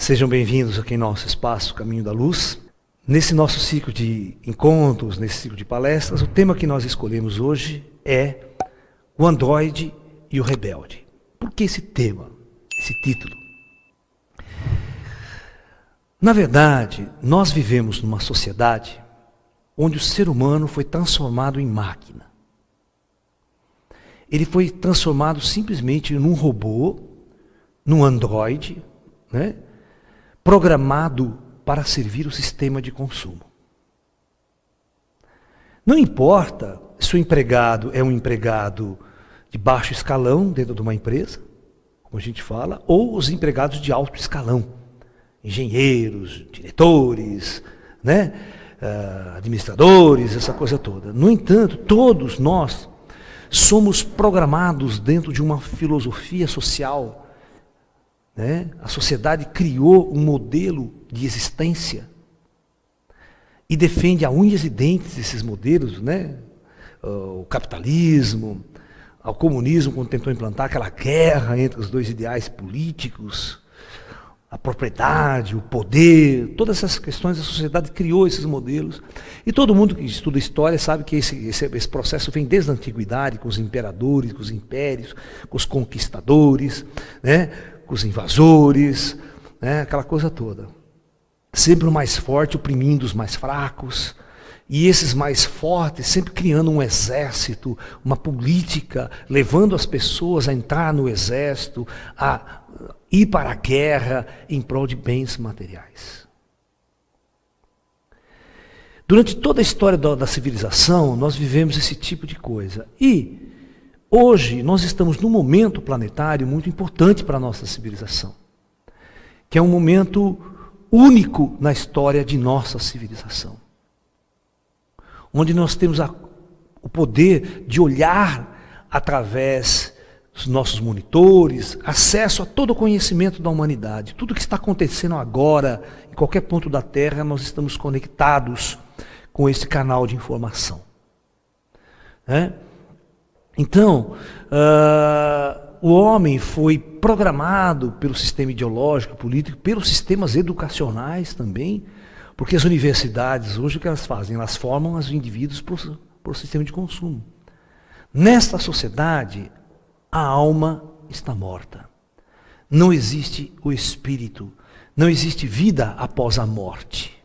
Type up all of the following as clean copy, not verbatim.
Sejam bem-vindos aqui em nosso espaço Caminho da Luz. Nesse nosso ciclo de encontros, nesse ciclo de palestras, o tema que nós escolhemos hoje é o androide e o rebelde. Por que esse tema, esse título? Na verdade, nós vivemos numa sociedade onde o ser humano foi transformado em máquina. Ele foi transformado simplesmente num robô, num androide, né? Programado para servir o sistema de consumo. Não importa se o empregado é um empregado de baixo escalão dentro de uma empresa, como a gente fala, ou os empregados de alto escalão, engenheiros, diretores, né? Administradores, essa coisa toda. No entanto, todos nós somos programados dentro de uma filosofia social. Né? A sociedade criou um modelo de existência e defende a unhas e dentes esses modelos, né? O capitalismo, o comunismo, quando tentou implantar aquela guerra entre os dois ideais políticos, a propriedade, o poder, todas essas questões, a sociedade criou esses modelos. E todo mundo que estuda história sabe que esse processo vem desde a antiguidade, com os imperadores, com os impérios, com os conquistadores, né? Com os invasores, né? Aquela coisa toda. Sempre o mais forte oprimindo os mais fracos, e esses mais fortes sempre criando um exército, uma política, levando as pessoas a entrar no exército, a ir para a guerra em prol de bens materiais. Durante toda a história da civilização, nós vivemos esse tipo de coisa. E hoje nós estamos num momento planetário muito importante para a nossa civilização, que é um momento único na história de nossa civilização, onde nós temos o poder de olhar através dos nossos monitores, acesso a todo o conhecimento da humanidade. Tudo que está acontecendo agora, em qualquer ponto da Terra, nós estamos conectados com esse canal de informação. Né? Então, o homem foi programado pelo sistema ideológico, político, pelos sistemas educacionais também, porque as universidades, hoje o que elas fazem? Elas formam os indivíduos para o sistema de consumo. Nesta sociedade, a alma está morta. Não existe o espírito, não existe vida após a morte.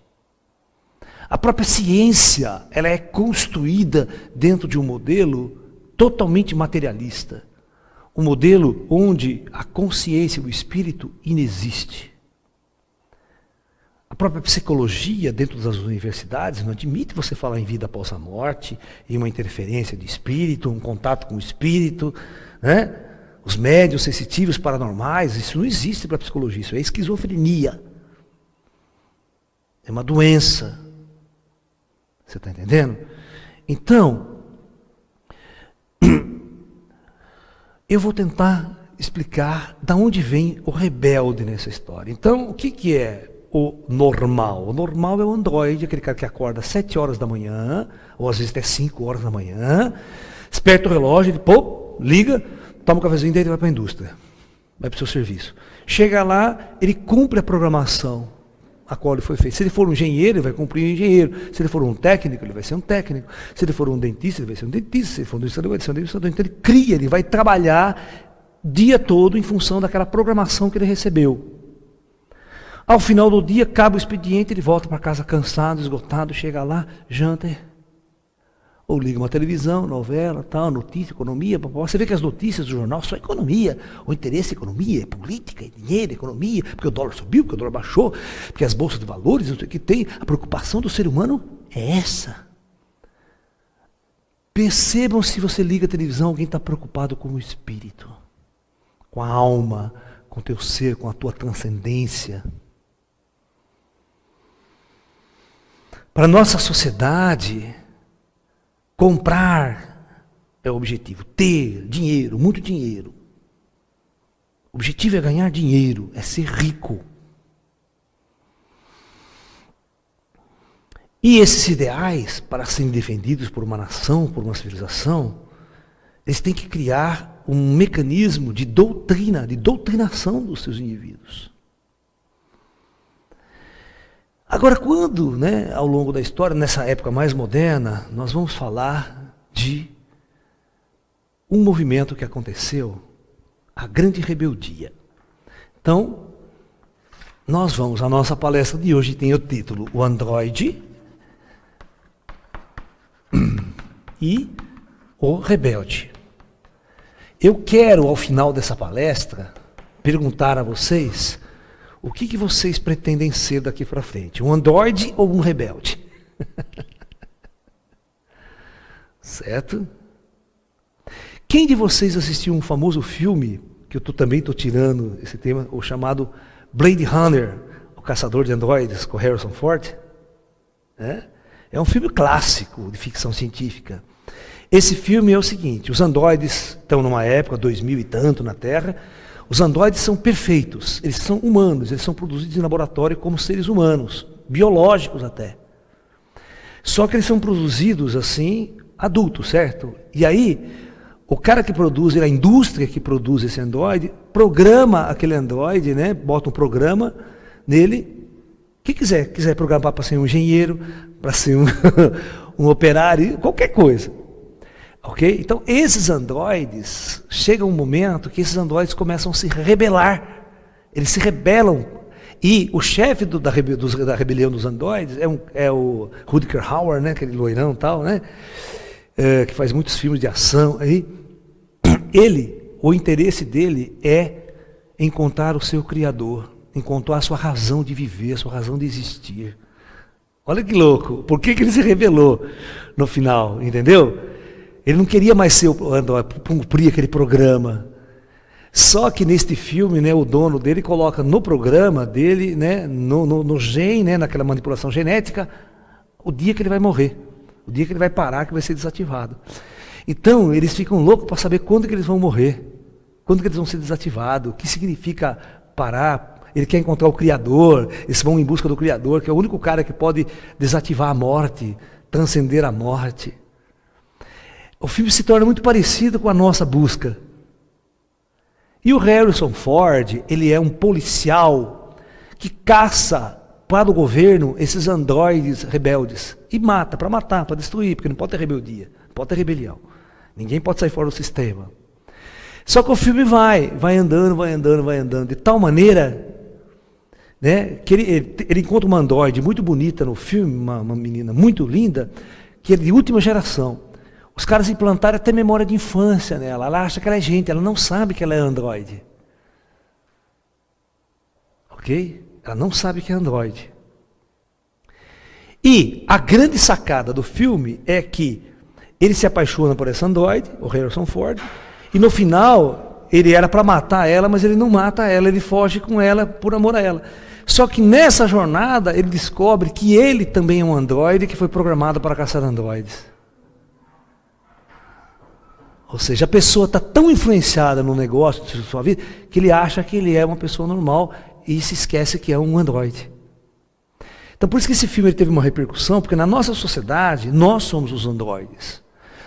A própria ciência, ela é construída dentro de um modelo totalmente materialista. Um modelo onde a consciência, o espírito, inexiste. A própria psicologia dentro das universidades não admite você falar em vida após a morte, em uma interferência de espírito, um contato com o espírito, né? Os médiuns sensitivos paranormais, isso não existe para a psicologia, isso é esquizofrenia. É uma doença. Você está entendendo? Então, eu vou tentar explicar de onde vem o rebelde nessa história. Então, o que é o normal? O normal é o androide, aquele cara que acorda às 7 horas da manhã, ou às vezes até 5 horas da manhã, esperta o relógio, ele liga, toma um cafezinho dele e vai para a indústria. Vai para o seu serviço. Chega lá, ele cumpre a programação a qual ele foi feito. Se ele for um engenheiro, ele vai cumprir um engenheiro. Se ele for um técnico, ele vai ser um técnico. Se ele for um dentista, ele vai ser um dentista. Se ele for um administrador, ele vai ser um administrador. Então ele cria, ele vai trabalhar o dia todo em função daquela programação que ele recebeu. Ao final do dia, acaba o expediente, ele volta para casa cansado, esgotado, chega lá, janta, ou liga uma televisão, novela, tal, notícia, economia, você vê que as notícias do jornal são economia, o interesse é economia, é política, é dinheiro, é economia, porque o dólar subiu, porque o dólar baixou, porque as bolsas de valores, não sei o que tem, a preocupação do ser humano é essa. Percebam, se você liga a televisão, alguém está preocupado com o espírito, com a alma, com o teu ser, com a tua transcendência. Para a nossa sociedade, comprar é o objetivo, ter dinheiro, muito dinheiro. O objetivo é ganhar dinheiro, é ser rico. E esses ideais, para serem defendidos por uma nação, por uma civilização, eles têm que criar um mecanismo de doutrina, de doutrinação dos seus indivíduos. Agora, quando, né, ao longo da história, nessa época mais moderna, nós vamos falar de um movimento que aconteceu, a Grande Rebeldia. Então, a nossa palestra de hoje tem o título O Androide e o Rebelde. Eu quero, ao final dessa palestra, perguntar a vocês o que vocês pretendem ser daqui para frente, um androide ou um rebelde? Certo? Quem de vocês assistiu um famoso filme, que eu também estou tirando esse tema, o chamado Blade Runner, o Caçador de Androides, com Harrison Ford? É um filme clássico de ficção científica. Esse filme é o seguinte: os androides estão numa época, 2000 e tanto, na Terra. Os androides são perfeitos, eles são humanos, eles são produzidos em laboratório como seres humanos, biológicos até. Só que eles são produzidos assim, adultos, certo? E aí, o cara que produz, a indústria que produz esse androide, programa aquele androide, né? Bota um programa nele, que quiser programar para ser um engenheiro, para ser um operário, qualquer coisa. Ok? Então, esses androides, chega um momento que esses androides começam a se rebelar. Eles se rebelam. E o chefe da rebelião dos androides é o Rutger Hauer, né? Aquele loirão e tal, né? Que faz muitos filmes de ação. Aí. O interesse dele é encontrar o seu Criador, encontrar a sua razão de viver, a sua razão de existir. Olha que louco. Por que ele se rebelou no final, entendeu? Ele não queria mais ser cumprir aquele programa. Só que neste filme, né, o dono dele coloca no programa dele, né, no gene, né, naquela manipulação genética, o dia que ele vai morrer. O dia que ele vai parar, que vai ser desativado. Então, eles ficam loucos para saber quando que eles vão morrer. Quando que eles vão ser desativados. O que significa parar. Ele quer encontrar o Criador. Eles vão em busca do Criador, que é o único cara que pode desativar a morte, transcender a morte. O filme se torna muito parecido com a nossa busca. E o Harrison Ford, ele é um policial que caça para o governo esses androides rebeldes. E mata, para destruir, porque não pode ter rebeldia, não pode ter rebelião. Ninguém pode sair fora do sistema. Só que o filme vai andando, de tal maneira, né, que ele encontra uma androide muito bonita no filme, uma menina muito linda, que é de última geração. Os caras implantaram até memória de infância nela. Ela acha que ela é gente, ela não sabe que ela é androide. Ok? Ela não sabe que é androide. E a grande sacada do filme é que ele se apaixona por essa androide, o Harrison Ford, e no final ele era para matar ela, mas ele não mata ela, ele foge com ela por amor a ela. Só que nessa jornada ele descobre que ele também é um androide que foi programado para caçar androides. Ou seja, a pessoa está tão influenciada no negócio de sua vida que ele acha que ele é uma pessoa normal e se esquece que é um androide. Então, por isso que esse filme teve uma repercussão, porque na nossa sociedade, nós somos os androides.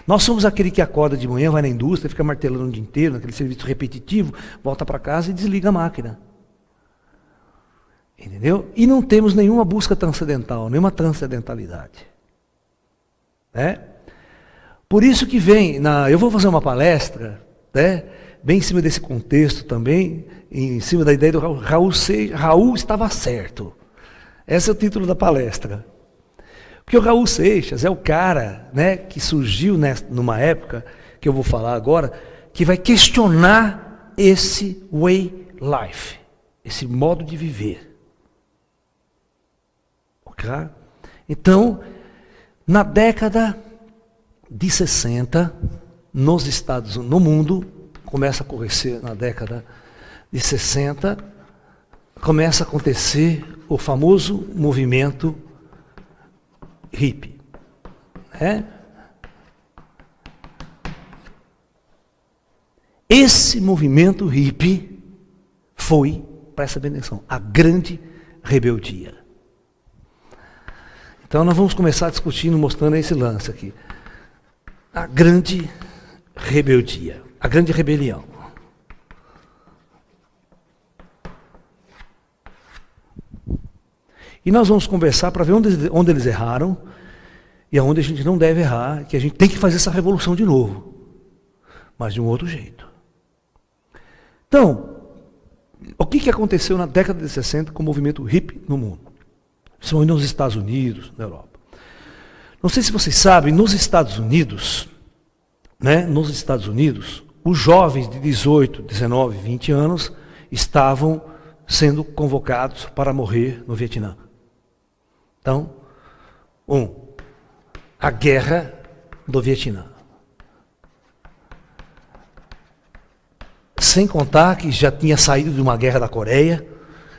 Nós somos aquele que acorda de manhã, vai na indústria, fica martelando o dia inteiro, naquele serviço repetitivo, volta para casa e desliga a máquina. Entendeu? E não temos nenhuma busca transcendental, nenhuma transcendentalidade. Né? Por isso que eu vou fazer uma palestra, né, bem em cima desse contexto também, em cima da ideia do Raul estava certo. Esse é o título da palestra. Porque o Raul Seixas é o cara, né, que surgiu numa época, que eu vou falar agora, que vai questionar esse way life, esse modo de viver. Ok? Então, na década de 60, no mundo, começa a acontecer na década de 60, começa a acontecer o famoso movimento hippie. Né? Esse movimento hippie foi, presta bem atenção, a grande rebeldia. Então nós vamos começar discutindo, mostrando esse lance aqui. A grande rebeldia, a grande rebelião. E nós vamos conversar para ver onde eles erraram e aonde a gente não deve errar, que a gente tem que fazer essa revolução de novo, mas de um outro jeito. Então, o que aconteceu na década de 60 com o movimento hippie no mundo? Principalmente nos Estados Unidos, na Europa. Não sei se vocês sabem, nos Estados Unidos, os jovens de 18, 19, 20 anos estavam sendo convocados para morrer no Vietnã. Então, a guerra do Vietnã. Sem contar que já tinha saído de uma guerra da Coreia,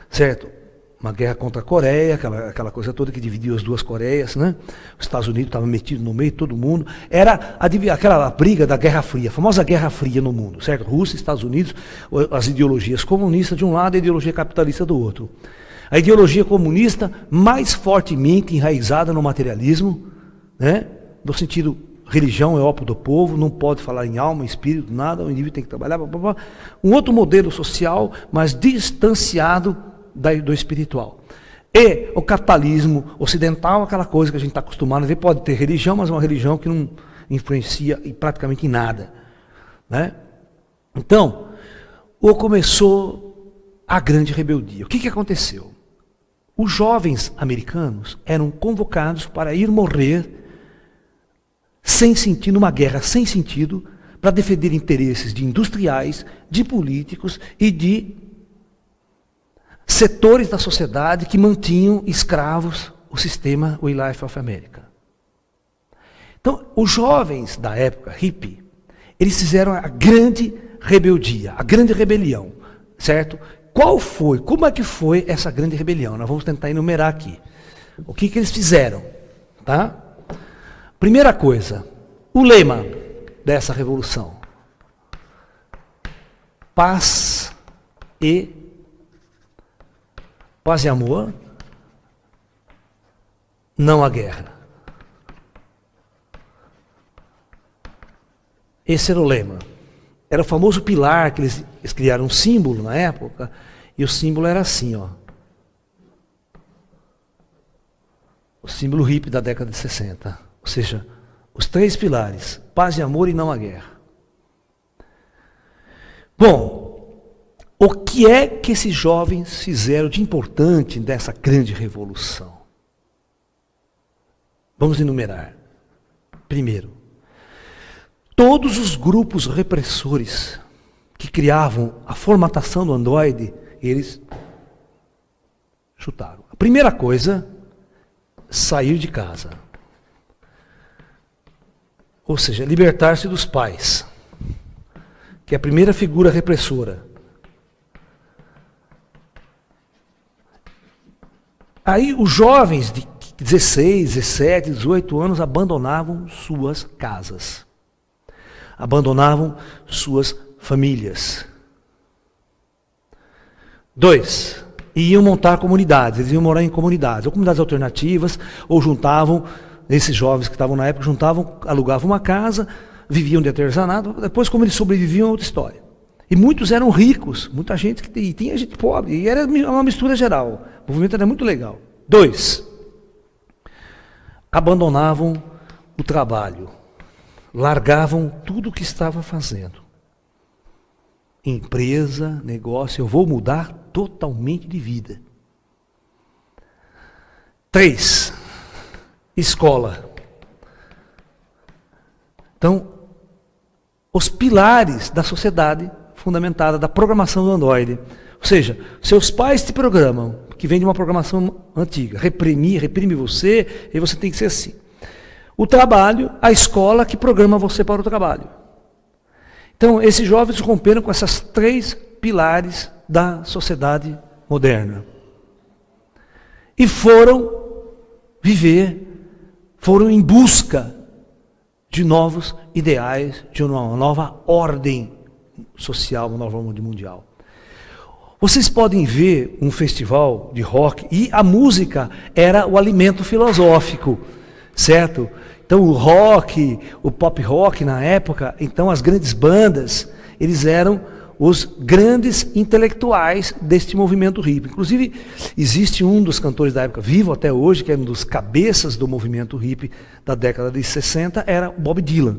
certo? Uma guerra contra a Coreia, aquela coisa toda que dividiu as duas Coreias, né? Os Estados Unidos estavam metidos no meio, todo mundo. Era aquela briga da Guerra Fria, a famosa Guerra Fria no mundo, certo? Rússia, Estados Unidos, as ideologias comunistas de um lado e a ideologia capitalista do outro. A ideologia comunista mais fortemente enraizada no materialismo, né? No sentido, religião é ópio do povo, não pode falar em alma, espírito, nada, o indivíduo tem que trabalhar, blá, blá, blá. Um outro modelo social, mas distanciado do espiritual. E o capitalismo ocidental, aquela coisa que a gente está acostumado a ver, pode ter religião, mas é uma religião que não influencia praticamente em nada. Né? Então, começou a grande rebeldia. O que aconteceu? Os jovens americanos eram convocados para ir morrer sem sentido, numa guerra sem sentido, para defender interesses de industriais, de políticos e de setores da sociedade que mantinham escravos o sistema Way Life of America. Então, os jovens da época hippie, eles fizeram a grande rebeldia, a grande rebelião, certo? Qual foi, como é que foi essa grande rebelião? Nós vamos tentar enumerar aqui. O que eles fizeram, tá? Primeira coisa, o lema dessa revolução: paz e amor, não a guerra. Esse era o lema. Era o famoso pilar que eles criaram um símbolo na época, e o símbolo era assim, ó. O símbolo hippie da década de 60. Ou seja, os 3 pilares: paz e amor e não a guerra. Bom, o que é que esses jovens fizeram de importante dessa grande revolução? Vamos enumerar. Primeiro, todos os grupos repressores que criavam a formatação do Android, eles chutaram. A primeira coisa, sair de casa. Ou seja, libertar-se dos pais, que é a primeira figura repressora. Aí os jovens de 16, 17, 18 anos abandonavam suas casas. Abandonavam suas famílias. 2, iam montar comunidades, eles iam morar em comunidades, ou comunidades alternativas, ou juntavam, esses jovens que estavam na época, alugavam uma casa, viviam de artesanato, depois como eles sobreviviam é outra história. E muitos eram ricos, muita gente, e tinha gente pobre, e era uma mistura geral, o movimento era muito legal. 2, abandonavam o trabalho. Largavam tudo o que estava fazendo. Empresa, negócio, eu vou mudar totalmente de vida. 3, escola. Então, os pilares da sociedade fundamentada, da programação do Android. Ou seja, seus pais te programam, que vem de uma programação antiga. Reprime você, e você tem que ser assim. O trabalho, a escola que programa você para o trabalho. Então, esses jovens romperam com essas 3 pilares da sociedade moderna. E foram foram em busca de novos ideais, de uma nova ordem social, uma nova ordem mundial. Vocês podem ver um festival de rock, e a música era o alimento filosófico, certo? Então o rock, o pop rock na época, então as grandes bandas, eles eram os grandes intelectuais deste movimento hippie. Inclusive, existe um dos cantores da época, vivo até hoje, que é um dos cabeças do movimento hippie da década de 60, era o Bob Dylan.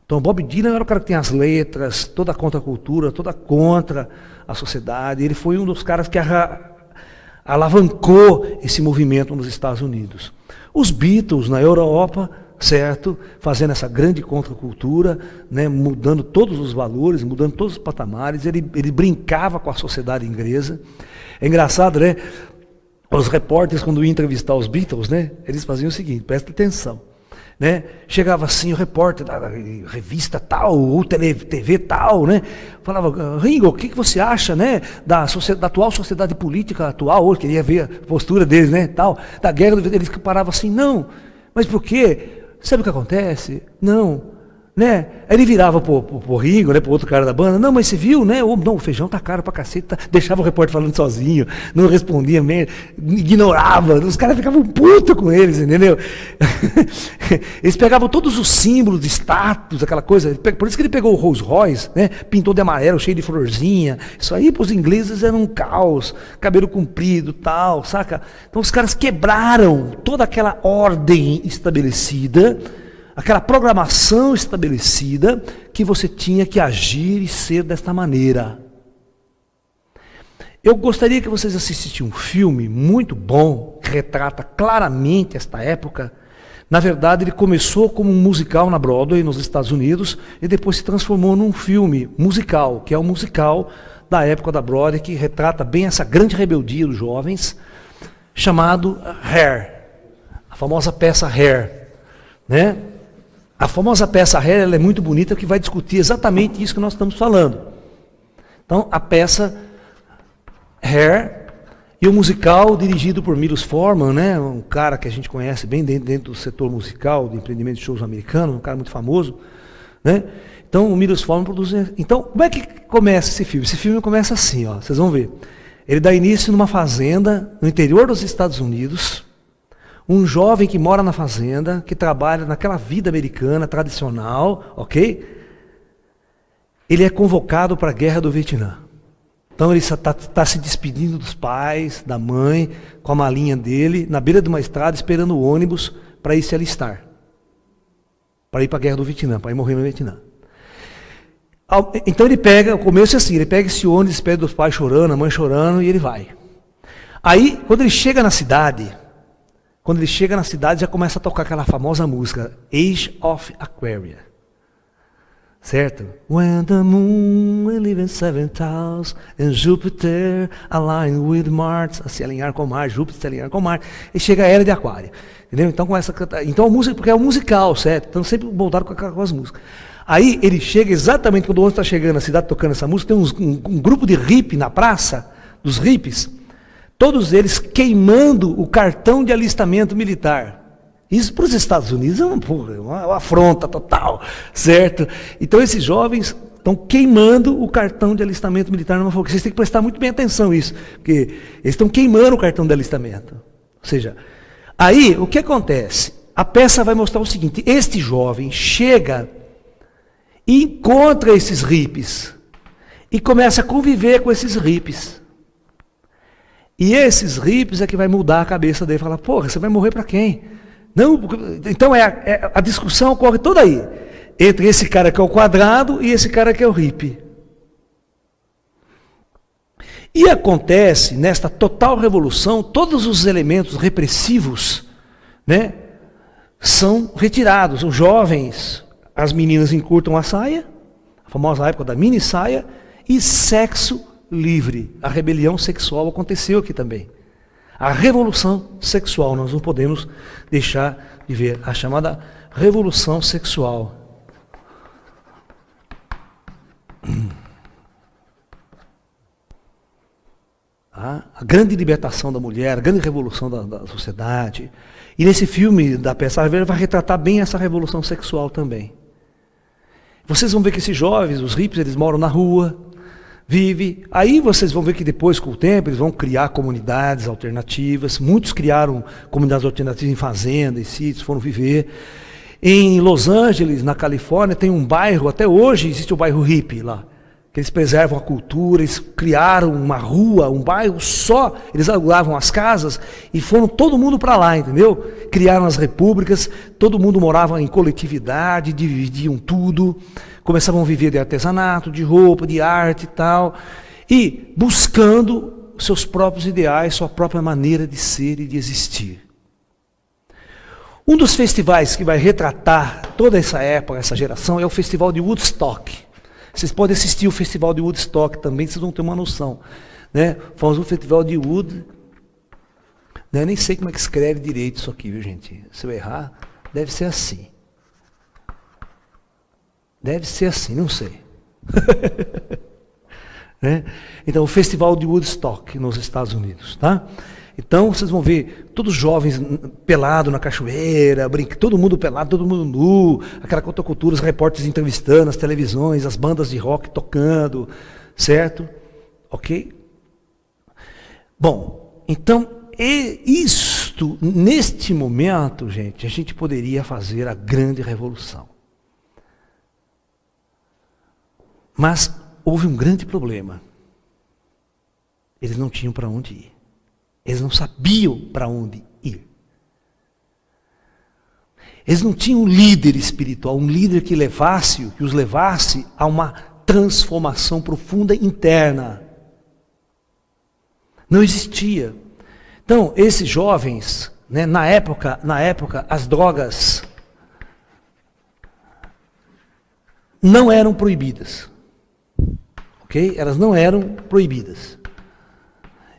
Então, Bob Dylan era o cara que tem as letras, toda contra a cultura, toda contra a sociedade. Ele foi um dos caras que alavancou esse movimento nos Estados Unidos. Os Beatles, na Europa, certo, fazendo essa grande contracultura, né, mudando todos os valores, mudando todos os patamares, ele brincava com a sociedade inglesa. É engraçado, né? Os repórteres, quando iam entrevistar os Beatles, né, eles faziam o seguinte, presta atenção. Né? Chegava assim o repórter da revista tal, ou TV tal, né? Falava, Ringo, o que você acha, né, da atual sociedade política atual, hoje queria ver a postura deles, né, tal, da guerra, eles paravam assim, não, mas por quê? Sabe o que acontece? Não. Né? Aí ele virava pro Ringo, né, pro outro cara da banda, não, mas você viu, né? Não, o feijão tá caro pra cacete, deixava o repórter falando sozinho, não respondia, ignorava, os caras ficavam putos com eles, entendeu? Eles pegavam todos os símbolos de status, aquela coisa, por isso que ele pegou o Rolls Royce, né? Pintou de amarelo, cheio de florzinha, isso aí pros ingleses era um caos, cabelo comprido, tal, saca? Então os caras quebraram toda aquela ordem estabelecida, aquela programação estabelecida que você tinha que agir e ser desta maneira. Eu gostaria que vocês assistissem um filme muito bom, que retrata claramente esta época. Na verdade, ele começou como um musical na Broadway, nos Estados Unidos, e depois se transformou num filme musical, que é o musical da época da Broadway, que retrata bem essa grande rebeldia dos jovens, chamado Hair, a famosa peça Hair, né? A famosa peça Hair, ela é muito bonita, porque vai discutir exatamente isso que nós estamos falando. Então, a peça Hair e o musical dirigido por Milos Forman, né, um cara que a gente conhece bem dentro do setor musical, de empreendimento de shows americano, um cara muito famoso, né? Então, o Milos Forman produz. Então, como é que começa esse filme? Esse filme começa assim, ó, vocês vão ver. Ele dá início numa fazenda no interior dos Estados Unidos. Um jovem que mora na fazenda, que trabalha naquela vida americana tradicional, ok? Ele é convocado para a guerra do Vietnã. Então ele está se despedindo dos pais, da mãe, com a malinha dele, na beira de uma estrada, esperando o ônibus para ir se alistar. Para ir para a guerra do Vietnã, para ir morrer no Vietnã. Então ele pega, o começo é assim, ele pega esse ônibus, despede dos pais chorando, a mãe chorando, e ele vai. Aí, quando ele chega na cidade, já começa a tocar aquela famosa música, Age of Aquarius. Certo? When the moon will live in 7 tiles, and Jupiter align with Mars, a se alinhar com Marte, Júpiter se alinhar com Marte, e chega a era de Aquário. Entendeu? Então começa a cantar. Então a música, porque é um musical, certo? Então sempre voltaram com as músicas. Aí ele chega exatamente quando o ônibus está chegando na cidade tocando essa música, tem um grupo de hippie na praça, dos hippies, todos eles queimando o cartão de alistamento militar. Isso para os Estados Unidos é uma afronta total, certo? Então esses jovens estão queimando o cartão de alistamento militar numa folga. Vocês têm que prestar muito bem atenção nisso, porque eles estão queimando o cartão de alistamento. Ou seja, aí o que acontece? A peça vai mostrar o seguinte, este jovem chega e encontra esses hippies e começa a conviver com esses hippies. E esses hippies é que vai mudar a cabeça dele, falar, porra, você vai morrer para quem? Não, então a discussão ocorre toda aí, entre esse cara que é o quadrado e esse cara que é o hippie. E acontece, nesta total revolução, todos os elementos repressivos, né, são retirados. Os jovens, as meninas encurtam a saia, a famosa época da mini saia, e sexo livre. A rebelião sexual aconteceu aqui também. A revolução sexual, nós não podemos deixar de ver. A chamada revolução sexual. A grande libertação da mulher, a grande revolução da sociedade. E nesse filme da peça Verde vai retratar bem essa revolução sexual também. Vocês vão ver que esses jovens, os hippies, eles moram na rua, vivem. Aí vocês vão ver que depois, com o tempo, eles vão criar comunidades alternativas. Muitos criaram comunidades alternativas em fazendas, em sítios, foram viver. Em Los Angeles, na Califórnia, tem um bairro, até hoje existe o bairro hippie lá, que eles preservam a cultura, eles criaram uma rua, um bairro só, eles alugavam as casas e foram todo mundo para lá, entendeu? Criaram as repúblicas, todo mundo morava em coletividade, dividiam tudo, começavam a viver de artesanato, de roupa, de arte e tal, e buscando seus próprios ideais, sua própria maneira de ser e de existir. Um dos festivais que vai retratar toda essa época, essa geração, é o Festival de Woodstock. Vocês podem assistir o Festival de Woodstock também, vocês vão ter uma noção. Né? Fomos no Festival de Wood. Né? Nem sei como é que escreve direito isso aqui, viu, gente? Se eu errar, deve ser assim. Deve ser assim, não sei. Né? Então, o Festival de Woodstock nos Estados Unidos, tá? Então, vocês vão ver todos os jovens pelados na cachoeira, todo mundo pelado, todo mundo nu, aquela contracultura, os repórteres entrevistando, as televisões, as bandas de rock tocando, certo? Ok? Bom, então, neste momento, gente, a gente poderia fazer a grande revolução. Mas houve um grande problema. Eles não tinham para onde ir. Eles não sabiam para onde ir. Eles não tinham um líder espiritual, um líder que os levasse a uma transformação profunda interna. Não existia. Então, esses jovens, né, na época, as drogas não eram proibidas. Ok? Elas não eram proibidas.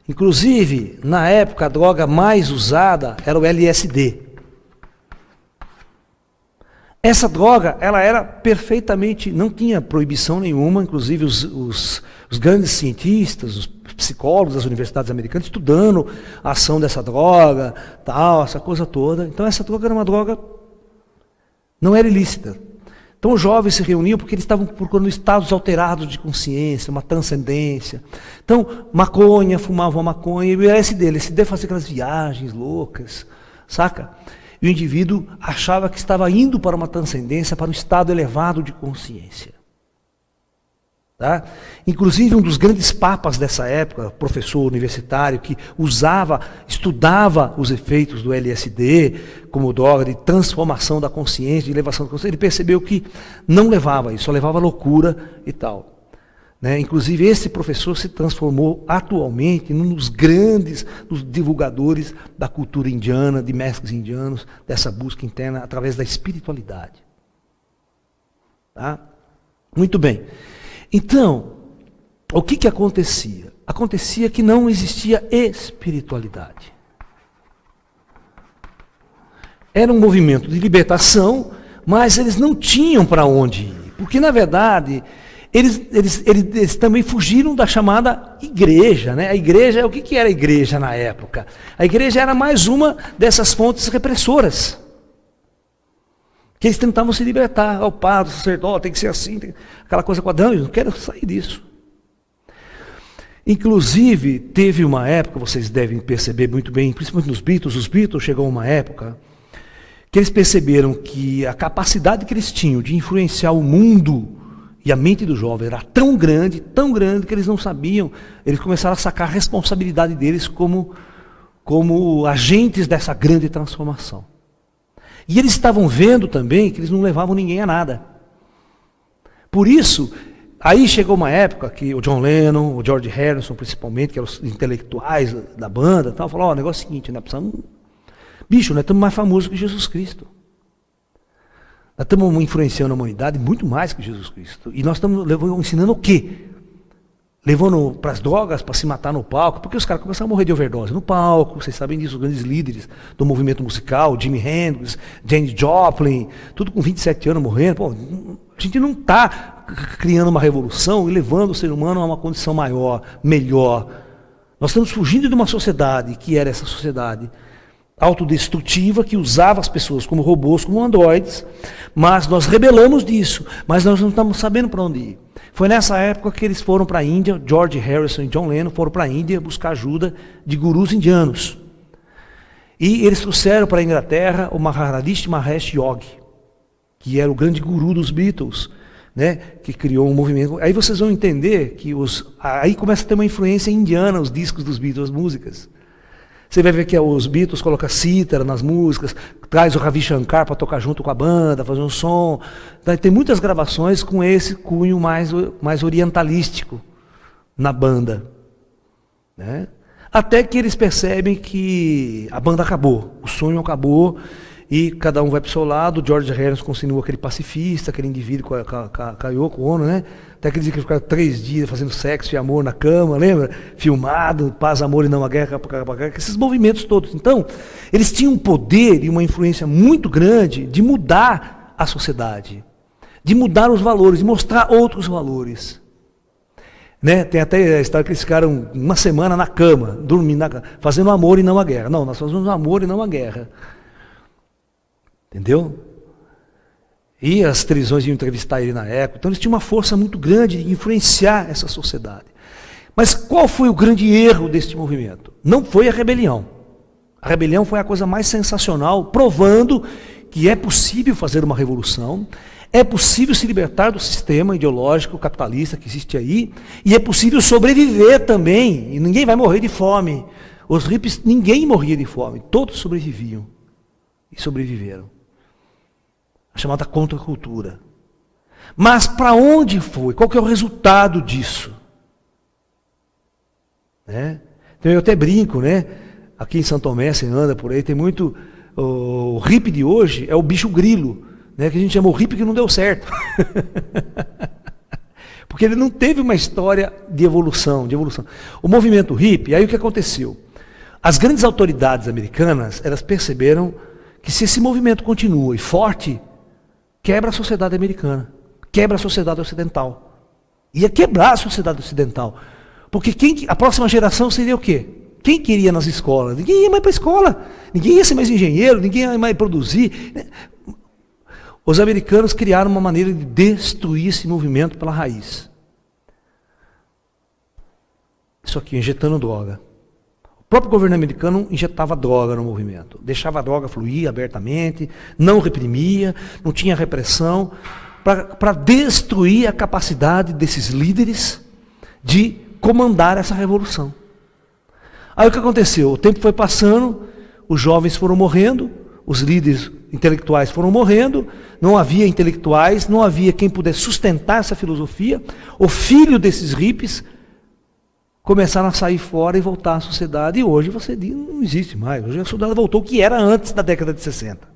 Inclusive, na época, a droga mais usada era o LSD. Essa droga, ela era perfeitamente, não tinha proibição nenhuma, inclusive os grandes cientistas, os psicólogos das universidades americanas, estudando a ação dessa droga, tal, essa coisa toda. Então, essa droga era uma droga, não era ilícita. Então os jovens se reuniam porque eles estavam procurando estados alterados de consciência, uma transcendência. Então, fumavam maconha, e o LSD fazia aquelas viagens loucas, saca? E o indivíduo achava que estava indo para uma transcendência, para um estado elevado de consciência. Tá? Inclusive um dos grandes papas dessa época, professor universitário, que estudava os efeitos do LSD como droga de transformação da consciência, de elevação da consciência, ele percebeu que não levava isso, só levava loucura e tal. Né? Inclusive esse professor se transformou atualmente num dos grandes divulgadores da cultura indiana, de mestres indianos, dessa busca interna através da espiritualidade. Tá? Muito bem. Então, o que acontecia? Acontecia que não existia espiritualidade. Era um movimento de libertação, mas eles não tinham para onde ir. Porque, na verdade, eles também fugiram da chamada igreja. Né? A igreja, o que era a igreja na época? A igreja era mais uma dessas fontes repressoras. Que eles tentavam se libertar, o padre, o sacerdote, tem que ser assim, aquela coisa quadrada, eu não quero sair disso. Inclusive, teve uma época, vocês devem perceber muito bem, principalmente nos Beatles, os Beatles chegou a uma época que eles perceberam que a capacidade que eles tinham de influenciar o mundo e a mente do jovem era tão grande que eles não sabiam, eles começaram a sacar a responsabilidade deles como agentes dessa grande transformação. E eles estavam vendo também que eles não levavam ninguém a nada. Por isso, aí chegou uma época que o John Lennon, o George Harrison principalmente, que eram os intelectuais da banda, falaram, o negócio é o seguinte, nós precisamos... Bicho, nós estamos mais famosos que Jesus Cristo. Nós estamos influenciando a humanidade muito mais que Jesus Cristo. E nós estamos ensinando o quê? Levando para as drogas, para se matar no palco, porque os caras começaram a morrer de overdose no palco, vocês sabem disso, os grandes líderes do movimento musical, Jimi Hendrix, Janis Joplin, tudo com 27 anos morrendo. Pô, a gente não está criando uma revolução e levando o ser humano a uma condição maior, melhor. Nós estamos fugindo de uma sociedade, que era essa sociedade autodestrutiva, que usava as pessoas como robôs, como androides, mas nós rebelamos disso, mas nós não estamos sabendo para onde ir. Foi nessa época que eles foram para a Índia, George Harrison e John Lennon foram para a Índia buscar ajuda de gurus indianos. E eles trouxeram para a Inglaterra o Maharishi Mahesh Yogi, que era o grande guru dos Beatles, né, que criou um movimento. Aí vocês vão entender que aí começa a ter uma influência indiana, os discos dos Beatles, as músicas. Você vai ver que os Beatles colocam cítara nas músicas, traz o Ravi Shankar para tocar junto com a banda, fazer um som. Tem muitas gravações com esse cunho mais orientalístico na banda, né? Até que eles percebem que a banda acabou, o sonho acabou, e cada um vai para o seu lado. George Harrison continua aquele pacifista, aquele indivíduo com a Yoko Ono, né? Até que dizia que ficaram 3 dias fazendo sexo e amor na cama, lembra? Filmado, paz, amor e não a guerra, esses movimentos todos. Então, eles tinham um poder e uma influência muito grande de mudar a sociedade, de mudar os valores, de mostrar outros valores. Né? Tem até a história que eles ficaram uma semana na cama, dormindo, fazendo amor e não a guerra. Não, nós fazemos amor e não a guerra. Entendeu? E as televisões iam entrevistar ele na época. Então eles tinham uma força muito grande de influenciar essa sociedade. Mas qual foi o grande erro deste movimento? Não foi a rebelião. A rebelião foi a coisa mais sensacional, provando que é possível fazer uma revolução, é possível se libertar do sistema ideológico capitalista que existe aí, e é possível sobreviver também, e ninguém vai morrer de fome. Os hippies, ninguém morria de fome, todos sobreviviam. E sobreviveram. A chamada contracultura. Mas para onde foi? Qual que é o resultado disso? Né? Então eu até brinco, né? Aqui em São Tomé, você anda por aí, tem muito... O hippie de hoje é o bicho grilo, né? Que a gente chamou hippie que não deu certo. Porque ele não teve uma história de evolução. O movimento hippie, aí o que aconteceu? As grandes autoridades americanas, elas perceberam que se esse movimento continua e forte, quebra a sociedade americana, quebra a sociedade ocidental. Ia quebrar a sociedade ocidental. Porque a próxima geração seria o quê? Quem queria nas escolas? Ninguém ia mais para a escola, ninguém ia ser mais engenheiro, ninguém ia mais produzir. Os americanos criaram uma maneira de destruir esse movimento pela raiz. Isso aqui, injetando droga. O próprio governo americano injetava droga no movimento, deixava a droga fluir abertamente, não reprimia, não tinha repressão, para destruir a capacidade desses líderes de comandar essa revolução. Aí o que aconteceu? O tempo foi passando, os jovens foram morrendo, os líderes intelectuais foram morrendo, não havia intelectuais, não havia quem pudesse sustentar essa filosofia. O filho desses hippies começaram a sair fora e voltar à sociedade, e hoje você diz, não existe mais. Hoje a sociedade voltou ao que era antes da década de 60.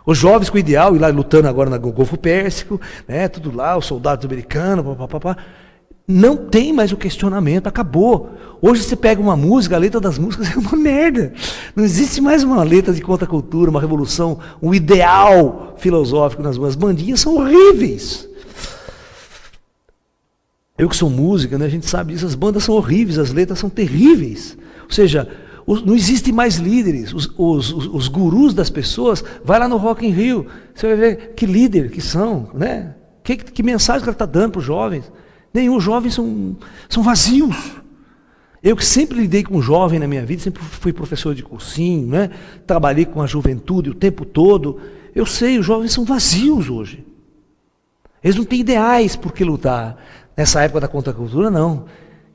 Os jovens com o ideal, ir lá lutando agora no Golfo Pérsico, né, tudo lá, os soldados americanos, papapá, não tem mais o questionamento, acabou. Hoje você pega uma música, a letra das músicas é uma merda. Não existe mais uma letra de contracultura, uma revolução, um ideal filosófico nas bandas. As bandinhas são horríveis. Eu que sou música, né, a gente sabe disso, as bandas são horríveis, as letras são terríveis. Ou seja, não existe mais líderes, os gurus das pessoas, vai lá no Rock in Rio, você vai ver que líder que são, né? Que mensagem que ela está dando para os jovens. Nenhum, os jovens são vazios. Eu que sempre lidei com jovem na minha vida, sempre fui professor de cursinho, né? Trabalhei com a juventude o tempo todo, eu sei, os jovens são vazios hoje. Eles não têm ideais por que lutar. Nessa época da contracultura, não.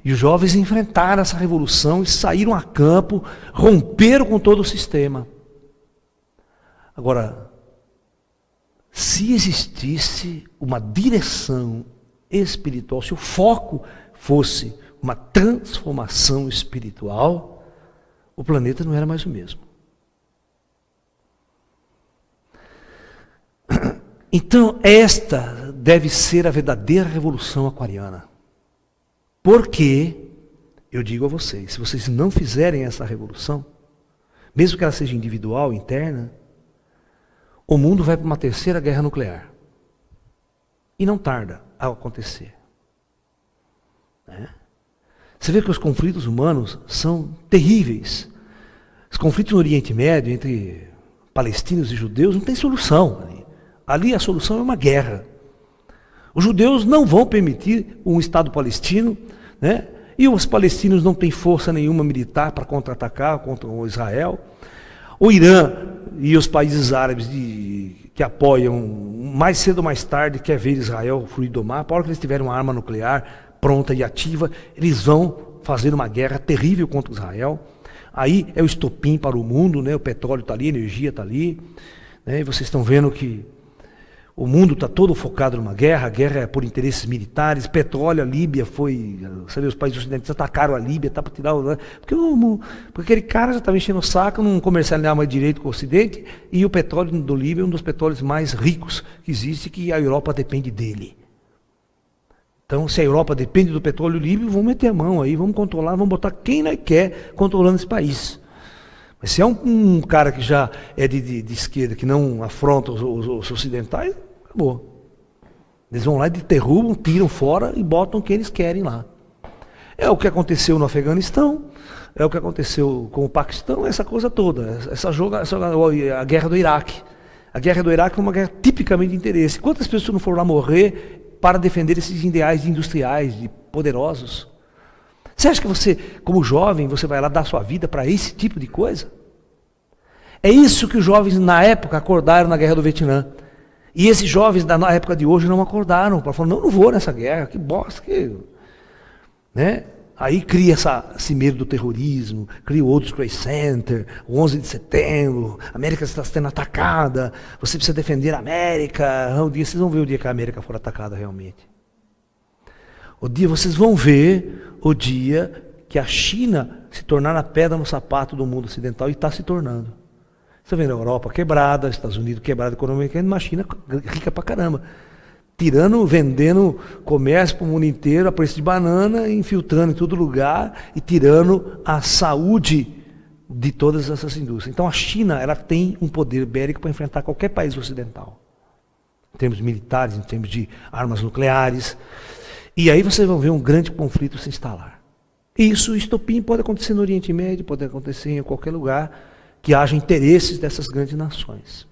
E os jovens enfrentaram essa revolução e saíram a campo, romperam com todo o sistema. Agora, se existisse uma direção espiritual, se o foco fosse uma transformação espiritual, o planeta não era mais o mesmo. Então, esta deve ser a verdadeira revolução aquariana. Porque, eu digo a vocês, se vocês não fizerem essa revolução, mesmo que ela seja individual, interna, o mundo vai para uma terceira guerra nuclear. E não tarda a acontecer. Você vê que os conflitos humanos são terríveis. Os conflitos no Oriente Médio, entre palestinos e judeus, não tem solução. Ali a solução é uma guerra. Os judeus não vão permitir um Estado palestino, né? E os palestinos não têm força nenhuma militar para contra-atacar contra o Israel. O Irã e os países árabes que apoiam, mais cedo ou mais tarde, quer ver Israel fluir do mar, para a hora que eles tiverem uma arma nuclear pronta e ativa, eles vão fazer uma guerra terrível contra Israel. Aí é o estopim para o mundo, né? O petróleo está ali, a energia está ali, né? E vocês estão vendo que o mundo está todo focado numa guerra, a guerra é por interesses militares, petróleo, a Líbia foi, sabe, os países ocidentais atacaram a Líbia, tá para tirar o... Porque aquele cara já estava enchendo o saco, não comercializava mais direito com o Ocidente, e o petróleo do Líbia é um dos petróleos mais ricos que existe, que a Europa depende dele. Então, se a Europa depende do petróleo líbio, vamos meter a mão aí, vamos controlar, vamos botar quem nós quer controlando esse país. Mas se é um cara que já é de esquerda, que não afronta os ocidentais, acabou. Eles vão lá e derrubam, tiram fora e botam quem eles querem lá. É o que aconteceu no Afeganistão, é o que aconteceu com o Paquistão, essa coisa toda, a guerra do Iraque. A guerra do Iraque foi uma guerra tipicamente de interesse. Quantas pessoas não foram lá morrer para defender esses ideais industriais, de poderosos? Você acha que você, como jovem, você vai lá dar sua vida para esse tipo de coisa? É isso que os jovens na época acordaram na guerra do Vietnã. E esses jovens na época de hoje não acordaram, para falar, não vou nessa guerra, que bosta, né? Aí cria esse medo do terrorismo, cria o World Trade Center, o 11 de setembro, a América está sendo atacada, você precisa defender a América. Vocês vão ver o dia que a América for atacada realmente. Vocês vão ver o dia que a China se tornar a pedra no sapato do mundo ocidental, e está se tornando. Você vê a Europa quebrada, Estados Unidos quebrada economicamente, uma China rica pra caramba. Vendendo comércio para o mundo inteiro a preço de banana, infiltrando em todo lugar e tirando a saúde de todas essas indústrias. Então a China, ela tem um poder bélico para enfrentar qualquer país ocidental. Em termos militares, em termos de armas nucleares. E aí vocês vão ver um grande conflito se instalar. Isso, estopim, pode acontecer no Oriente Médio, pode acontecer em qualquer lugar que haja interesses dessas grandes nações.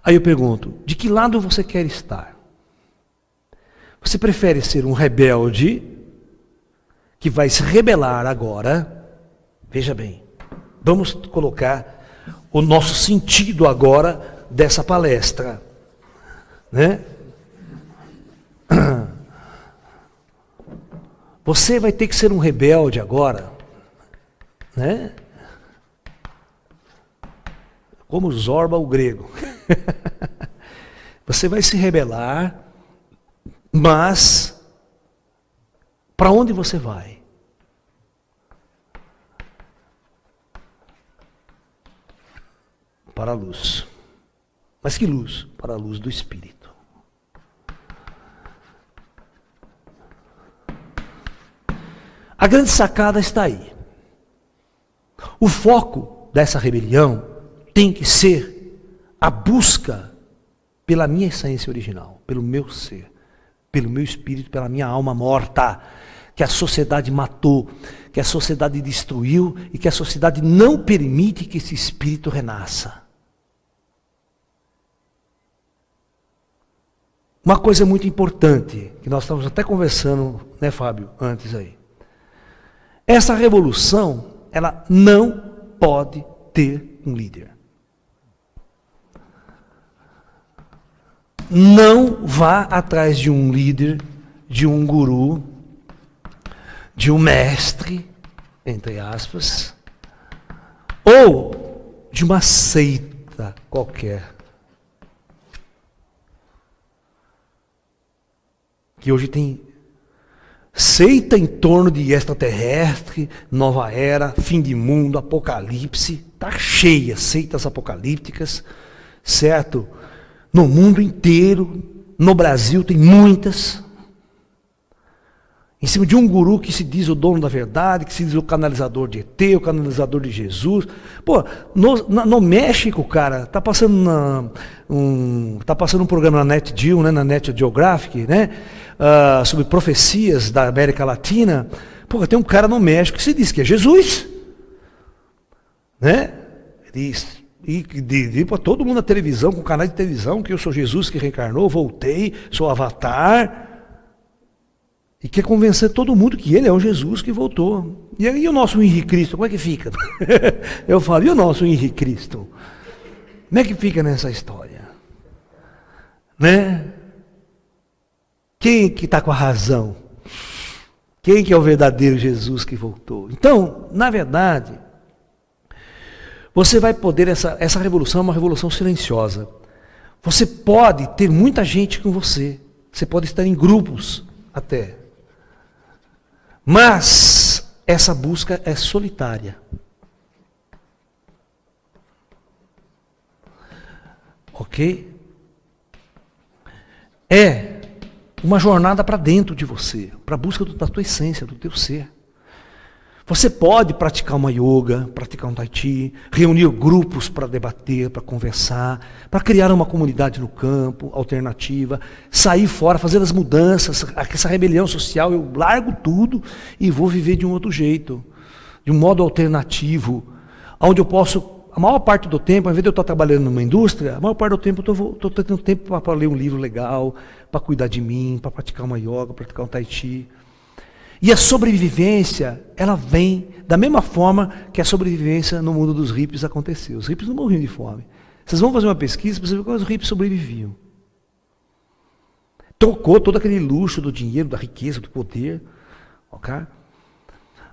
Aí eu pergunto, de que lado você quer estar? Você prefere ser um rebelde que vai se rebelar agora? Veja bem, vamos colocar o nosso sentido agora dessa palestra, né? Você vai ter que ser um rebelde agora, né? Como Zorba o grego. Você vai se rebelar, mas para onde você vai? Para a luz. Mas que luz? Para a luz do Espírito. A grande sacada está aí. O foco dessa rebelião tem que ser a busca pela minha essência original, pelo meu ser, pelo meu espírito, pela minha alma morta, que a sociedade matou, que a sociedade destruiu e que a sociedade não permite que esse espírito renasça. Uma coisa muito importante, que nós estávamos até conversando, né, Fábio, antes aí. Essa revolução, ela não pode ter um líder. Não vá atrás de um líder, de um guru, de um mestre, entre aspas, ou de uma seita qualquer. Que hoje tem seita em torno de extraterrestre, nova era, fim de mundo, apocalipse. Está cheia, seitas apocalípticas, certo? No mundo inteiro, no Brasil tem muitas. Em cima de um guru que se diz o dono da verdade, que se diz o canalizador de ET, o canalizador de Jesus. Pô, no México, cara, tá passando um programa na Net Geo, né, na Net Geographic, né, sobre profecias da América Latina. Pô, tem um cara no México que se diz que é Jesus, né? E para todo mundo na televisão, com canais de televisão, que eu sou Jesus que reencarnou, voltei, sou Avatar. E quer convencer todo mundo que ele é o Jesus que voltou. E aí o nosso Henrique Cristo, como é que fica? Eu falo, e o nosso Henrique Cristo? Como é que fica nessa história? Né? Quem que está com a razão? Quem que é o verdadeiro Jesus que voltou? Então, na verdade, você vai poder, essa revolução é uma revolução silenciosa. Você pode ter muita gente com você. Você pode estar em grupos até. Mas essa busca é solitária. Ok? É uma jornada para dentro de você, para a busca da tua essência, do teu ser. Você pode praticar uma yoga, praticar um tai chi, reunir grupos para debater, para conversar, para criar uma comunidade no campo, alternativa, sair fora, fazer as mudanças, essa rebelião social, eu largo tudo e vou viver de um outro jeito, de um modo alternativo, onde eu posso, a maior parte do tempo, ao invés de eu estar trabalhando numa indústria, a maior parte do tempo eu estou tendo tempo para ler um livro legal, para cuidar de mim, para praticar uma yoga, praticar um tai chi. E a sobrevivência, ela vem da mesma forma que a sobrevivência no mundo dos hippies aconteceu. Os hippies não morriam de fome. Vocês vão fazer uma pesquisa para você ver como os hippies sobreviviam. Trocou todo aquele luxo do dinheiro, da riqueza, do poder. Okay?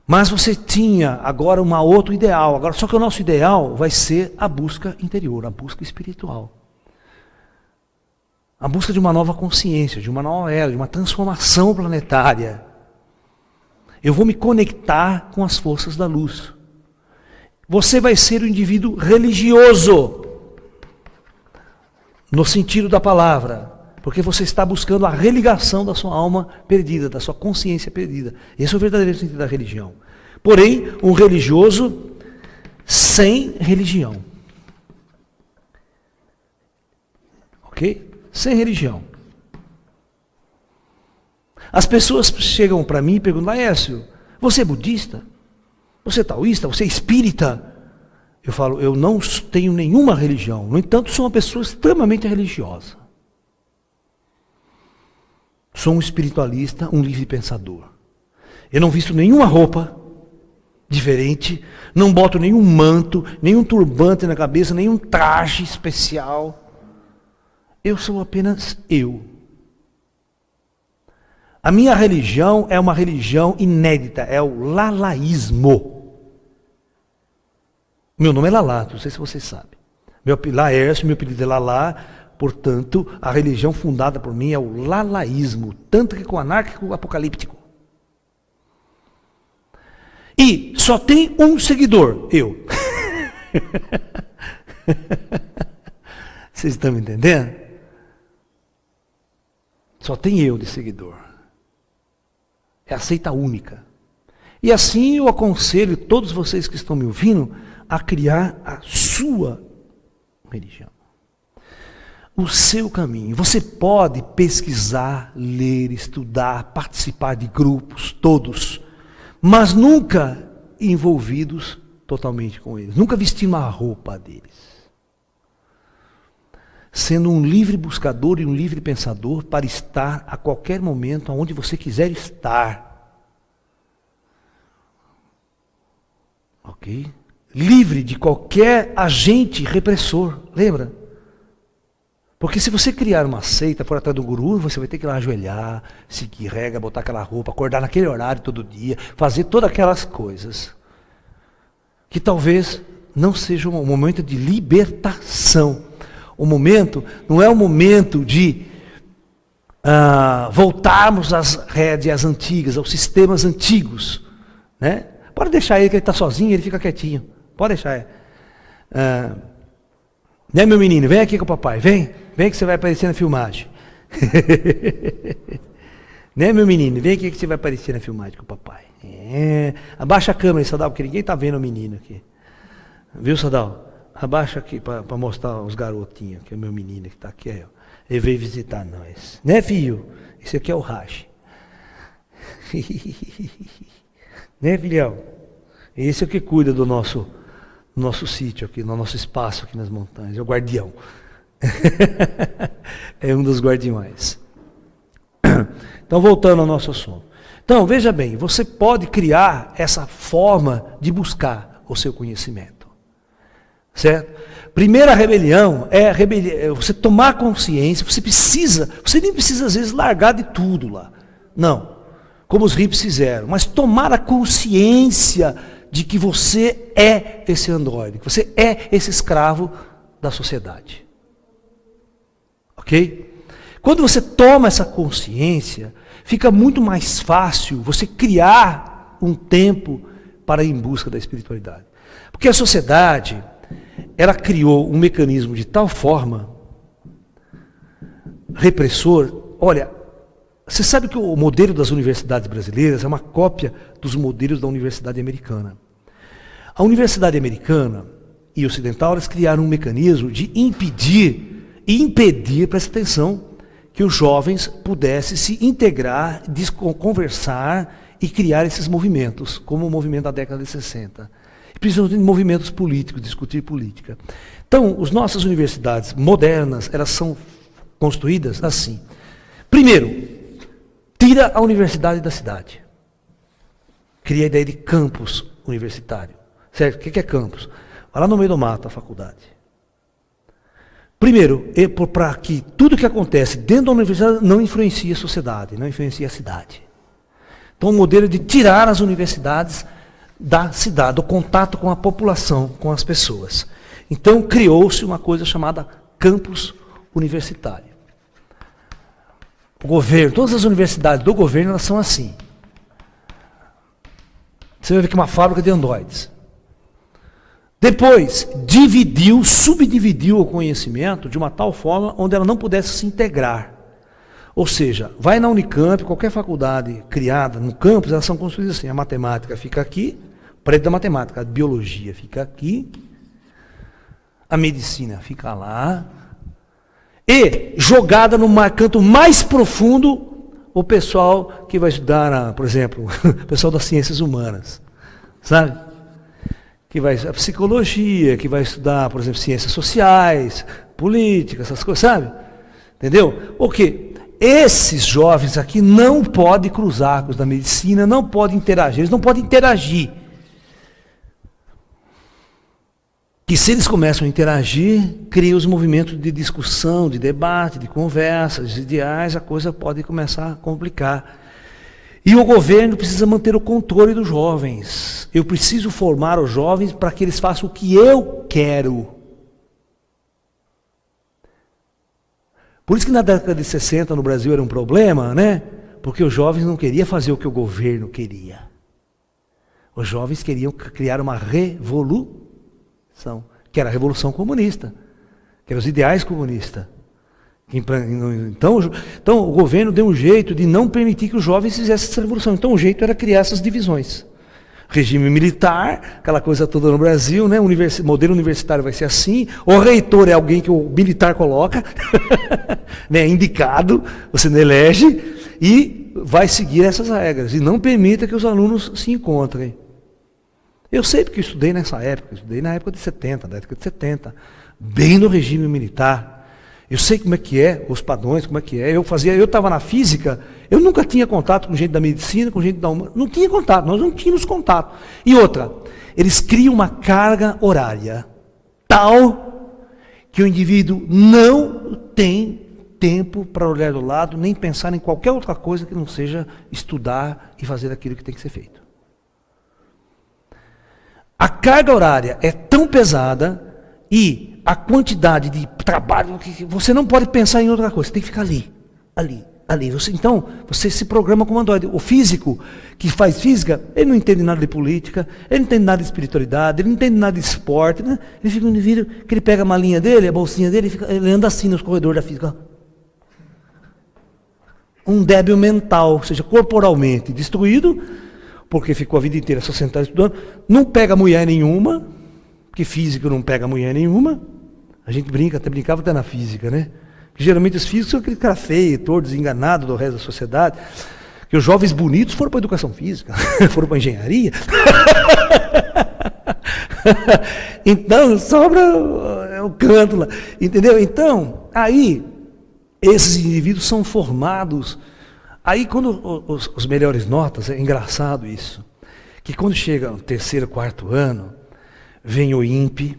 Mas você tinha agora um outro ideal. Agora, só que o nosso ideal vai ser a busca interior, a busca espiritual. A busca de uma nova consciência, de uma nova era, de uma transformação planetária. Eu vou me conectar com as forças da luz. Você vai ser um indivíduo religioso, no sentido da palavra, porque você está buscando a religação da sua alma perdida, da sua consciência perdida. Esse é o verdadeiro sentido da religião. Porém, um religioso sem religião. Ok? Sem religião. As pessoas chegam para mim e perguntam, Laércio, você é budista? Você é taoísta? Você é espírita? Eu falo, eu não tenho nenhuma religião. No entanto, sou uma pessoa extremamente religiosa. Sou um espiritualista, um livre pensador. Eu não visto nenhuma roupa diferente, não boto nenhum manto, nenhum turbante na cabeça, nenhum traje especial. Eu sou apenas eu. A minha religião é uma religião inédita, é o lalaísmo. Meu nome é Lalá, não sei se vocês sabem. Laércio, meu apelido é Lalá, portanto, a religião fundada por mim é o lalaísmo, tanto que com anárquico apocalíptico. E só tem um seguidor, eu. Vocês estão me entendendo? Só tem eu de seguidor. É a seita única. E assim eu aconselho todos vocês que estão me ouvindo a criar a sua religião. O seu caminho. Você pode pesquisar, ler, estudar, participar de grupos, todos, mas nunca envolvidos totalmente com eles. Nunca vestindo a roupa deles. Sendo um livre buscador e um livre pensador para estar a qualquer momento onde você quiser estar. Ok? Livre de qualquer agente repressor, lembra? Porque se você criar uma seita por atrás do guru, você vai ter que ir lá ajoelhar, seguir regra, botar aquela roupa, acordar naquele horário todo dia, fazer todas aquelas coisas que talvez não seja um momento de libertação. O momento não é o momento de voltarmos às rédeas antigas, aos sistemas antigos. Né? Pode deixar ele, que ele está sozinho, ele fica quietinho. Pode deixar. Né, meu menino? Vem aqui com o papai. Vem que você vai aparecer na filmagem. Né, meu menino? Vem aqui que você vai aparecer na filmagem com o papai. Abaixa a câmera aí, Sadal, porque ninguém está vendo o menino aqui. Viu, Sadal? Abaixa aqui para mostrar os garotinhos, que é o meu menino que está aqui. Ele veio visitar nós. Né, filho? Esse aqui é o Rashi. Né, filhão? Esse é o que cuida do nosso sítio aqui, do nosso espaço aqui nas montanhas. É o guardião. É um dos guardiões. Então, voltando ao nosso assunto. Então, veja bem, você pode criar essa forma de buscar o seu conhecimento. Certo? Primeira rebelião é você tomar consciência, você nem precisa às vezes largar de tudo lá. Não, como os hippies fizeram, mas tomar a consciência de que você é esse androide, que você é esse escravo da sociedade. Ok? Quando você toma essa consciência, fica muito mais fácil você criar um tempo para ir em busca da espiritualidade. Porque a sociedade, ela criou um mecanismo de tal forma repressor. Olha, você sabe que o modelo das universidades brasileiras é uma cópia dos modelos da universidade americana. A universidade americana e ocidental, elas criaram um mecanismo de impedir, presta atenção, que os jovens pudessem se integrar, conversar e criar esses movimentos, como o movimento da década de 60. Principalmente em movimentos políticos, discutir política. Então, as nossas universidades modernas, elas são construídas assim. Primeiro, tira a universidade da cidade. Cria a ideia de campus universitário. Certo? O que é campus? Vai lá no meio do mato, a faculdade. Primeiro, para que tudo que acontece dentro da universidade não influencie a sociedade, não influencie a cidade. Então, o modelo é de tirar as universidades da cidade, do contato com a população, com as pessoas. Então, criou-se uma coisa chamada campus universitário. O governo, todas as universidades do governo, elas são assim. Você vai ver que é uma fábrica de androides. Depois, subdividiu o conhecimento de uma tal forma onde ela não pudesse se integrar. Ou seja, vai na Unicamp, qualquer faculdade criada no campus, elas são construídas assim. A matemática fica aqui, prédio da matemática, a biologia fica aqui, a medicina fica lá, e jogada no canto mais profundo, o pessoal que vai estudar, por exemplo, o pessoal das ciências humanas, sabe? Que vai a psicologia, que vai estudar, por exemplo, ciências sociais, política, essas coisas, sabe? Entendeu? O quê? Esses jovens aqui não podem cruzar com os da medicina, não podem interagir, eles não podem interagir. Que se eles começam a interagir, cria os movimentos de discussão, de debate, de conversa, de ideais, a coisa pode começar a complicar. E o governo precisa manter o controle dos jovens. Eu preciso formar os jovens para que eles façam o que eu quero. Por isso que na década de 60 no Brasil era um problema, né? Porque os jovens não queriam fazer o que o governo queria. Os jovens queriam criar uma revolução, que era a Revolução Comunista, que eram os ideais comunistas. Então o governo deu um jeito de não permitir que os jovens fizessem essa revolução. Então o jeito era criar essas divisões. Regime militar, aquela coisa toda no Brasil, né? Modelo universitário vai ser assim. O reitor é alguém que o militar coloca, né? Indicado, você não elege, e vai seguir essas regras. E não permita que os alunos se encontrem. Eu sei porque eu estudei nessa época, estudei na época de 70, da década de 70, bem no regime militar. Eu sei como é que é, os padrões, como é que é. Eu estava na física, eu nunca tinha contato com gente da medicina, com gente da humanidade. Não tinha contato, nós não tínhamos contato. E outra, eles criam uma carga horária tal que o indivíduo não tem tempo para olhar do lado, nem pensar em qualquer outra coisa que não seja estudar e fazer aquilo que tem que ser feito. A carga horária é tão pesada e a quantidade de trabalho que você não pode pensar em outra coisa, você tem que ficar ali. Então, você se programa como androide. O físico que faz física, ele não entende nada de política, ele não entende nada de espiritualidade, ele não entende nada de esporte, né? Ele fica um indivíduo que ele pega a malinha dele, a bolsinha dele, ele anda assim nos corredores da física. Um débil mental, ou seja, corporalmente destruído, porque ficou a vida inteira só sentado estudando, não pega mulher nenhuma, porque físico não pega mulher nenhuma. A gente brincava até na física, né? Porque geralmente os físicos são aquele cara feio, torto, desenganado do resto da sociedade. Que os jovens bonitos foram para a educação física, foram para a engenharia. Então, sobra o canto lá. Entendeu? Então, aí, esses indivíduos são formados Aí quando os melhores notas, é engraçado isso, que quando chega no terceiro, quarto ano, vem o INPE,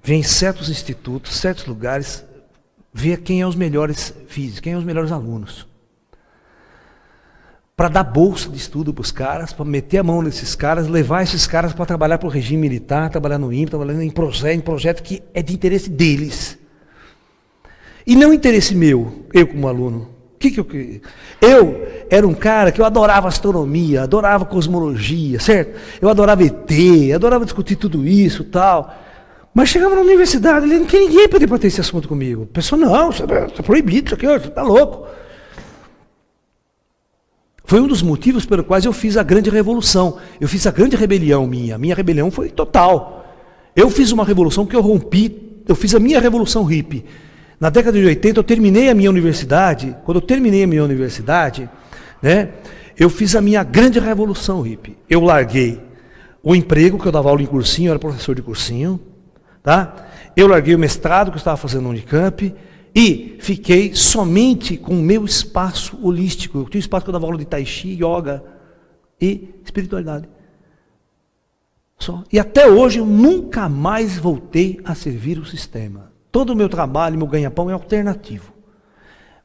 vem certos institutos, certos lugares, ver quem é os melhores físicos, quem é os melhores alunos. Para dar bolsa de estudo para os caras, para meter a mão nesses caras, levar esses caras para trabalhar para o regime militar, trabalhar no INPE, trabalhar em projeto que é de interesse deles. E não interesse meu, eu como aluno. Eu era um cara que eu adorava astronomia, adorava cosmologia, certo? Eu adorava ET, adorava discutir tudo isso e tal. Mas chegava na universidade, não tinha ninguém para debater esse assunto comigo. A pessoa, não, isso é proibido, isso aqui, você está louco. Foi um dos motivos pelos quais eu fiz a grande revolução. Eu fiz a grande rebelião minha. A minha rebelião foi total. Eu fiz uma revolução que eu rompi, eu fiz a minha revolução hippie. Na década de 80, eu terminei a minha universidade. Quando eu terminei a minha universidade, né, eu fiz a minha grande revolução hippie. Eu larguei o emprego, que eu dava aula em cursinho, eu era professor de cursinho. Tá? Eu larguei o mestrado que eu estava fazendo no Unicamp e fiquei somente com o meu espaço holístico. Eu tinha um espaço que eu dava aula de Tai Chi, Yoga e espiritualidade. Só. E até hoje eu nunca mais voltei a servir o sistema. Todo o meu trabalho, meu ganha-pão é alternativo.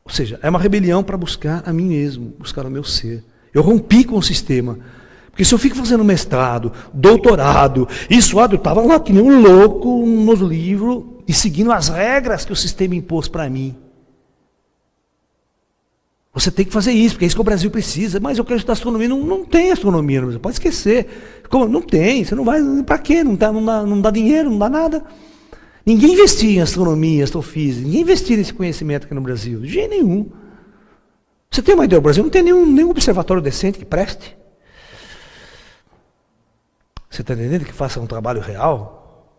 Ou seja, é uma rebelião para buscar a mim mesmo, buscar o meu ser. Eu rompi com o sistema. Porque se eu fico fazendo mestrado, doutorado, isso, eu estava lá que nem um louco nos livros e seguindo as regras que o sistema impôs para mim. Você tem que fazer isso, porque é isso que o Brasil precisa. Mas eu quero estudar astronomia, não tem astronomia no Brasil, pode esquecer. Como? Não tem, você não vai, para quê? Não dá dinheiro, não dá nada. Ninguém investia em astronomia, astrofísica, ninguém investia nesse conhecimento aqui no Brasil, de jeito nenhum. Você tem uma ideia, o Brasil não tem nenhum observatório decente que preste. Você está entendendo? Que faça um trabalho real.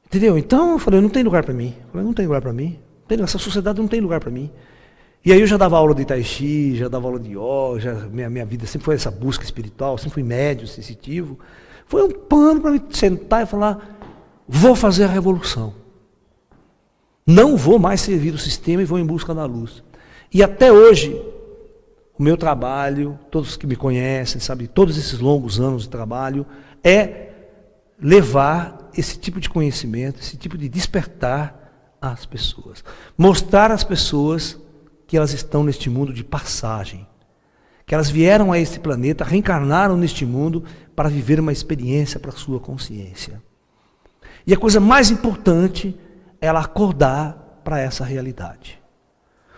Entendeu? Então eu falei, não tem lugar para mim. Eu falei, não tem lugar para mim. Essa sociedade não tem lugar para mim. E aí eu já dava aula de Tai Chi, já dava aula de Yoga, minha vida sempre foi essa busca espiritual, sempre fui médio, sensitivo. Foi um pano para me sentar e falar, vou fazer a revolução. Não vou mais servir o sistema e vou em busca da luz. E até hoje, o meu trabalho, todos que me conhecem, sabe, todos esses longos anos de trabalho, é levar esse tipo de conhecimento, esse tipo de despertar às pessoas. Mostrar às pessoas que elas estão neste mundo de passagem. Que elas vieram a este planeta, reencarnaram neste mundo para viver uma experiência para a sua consciência. E a coisa mais importante é ela acordar para essa realidade.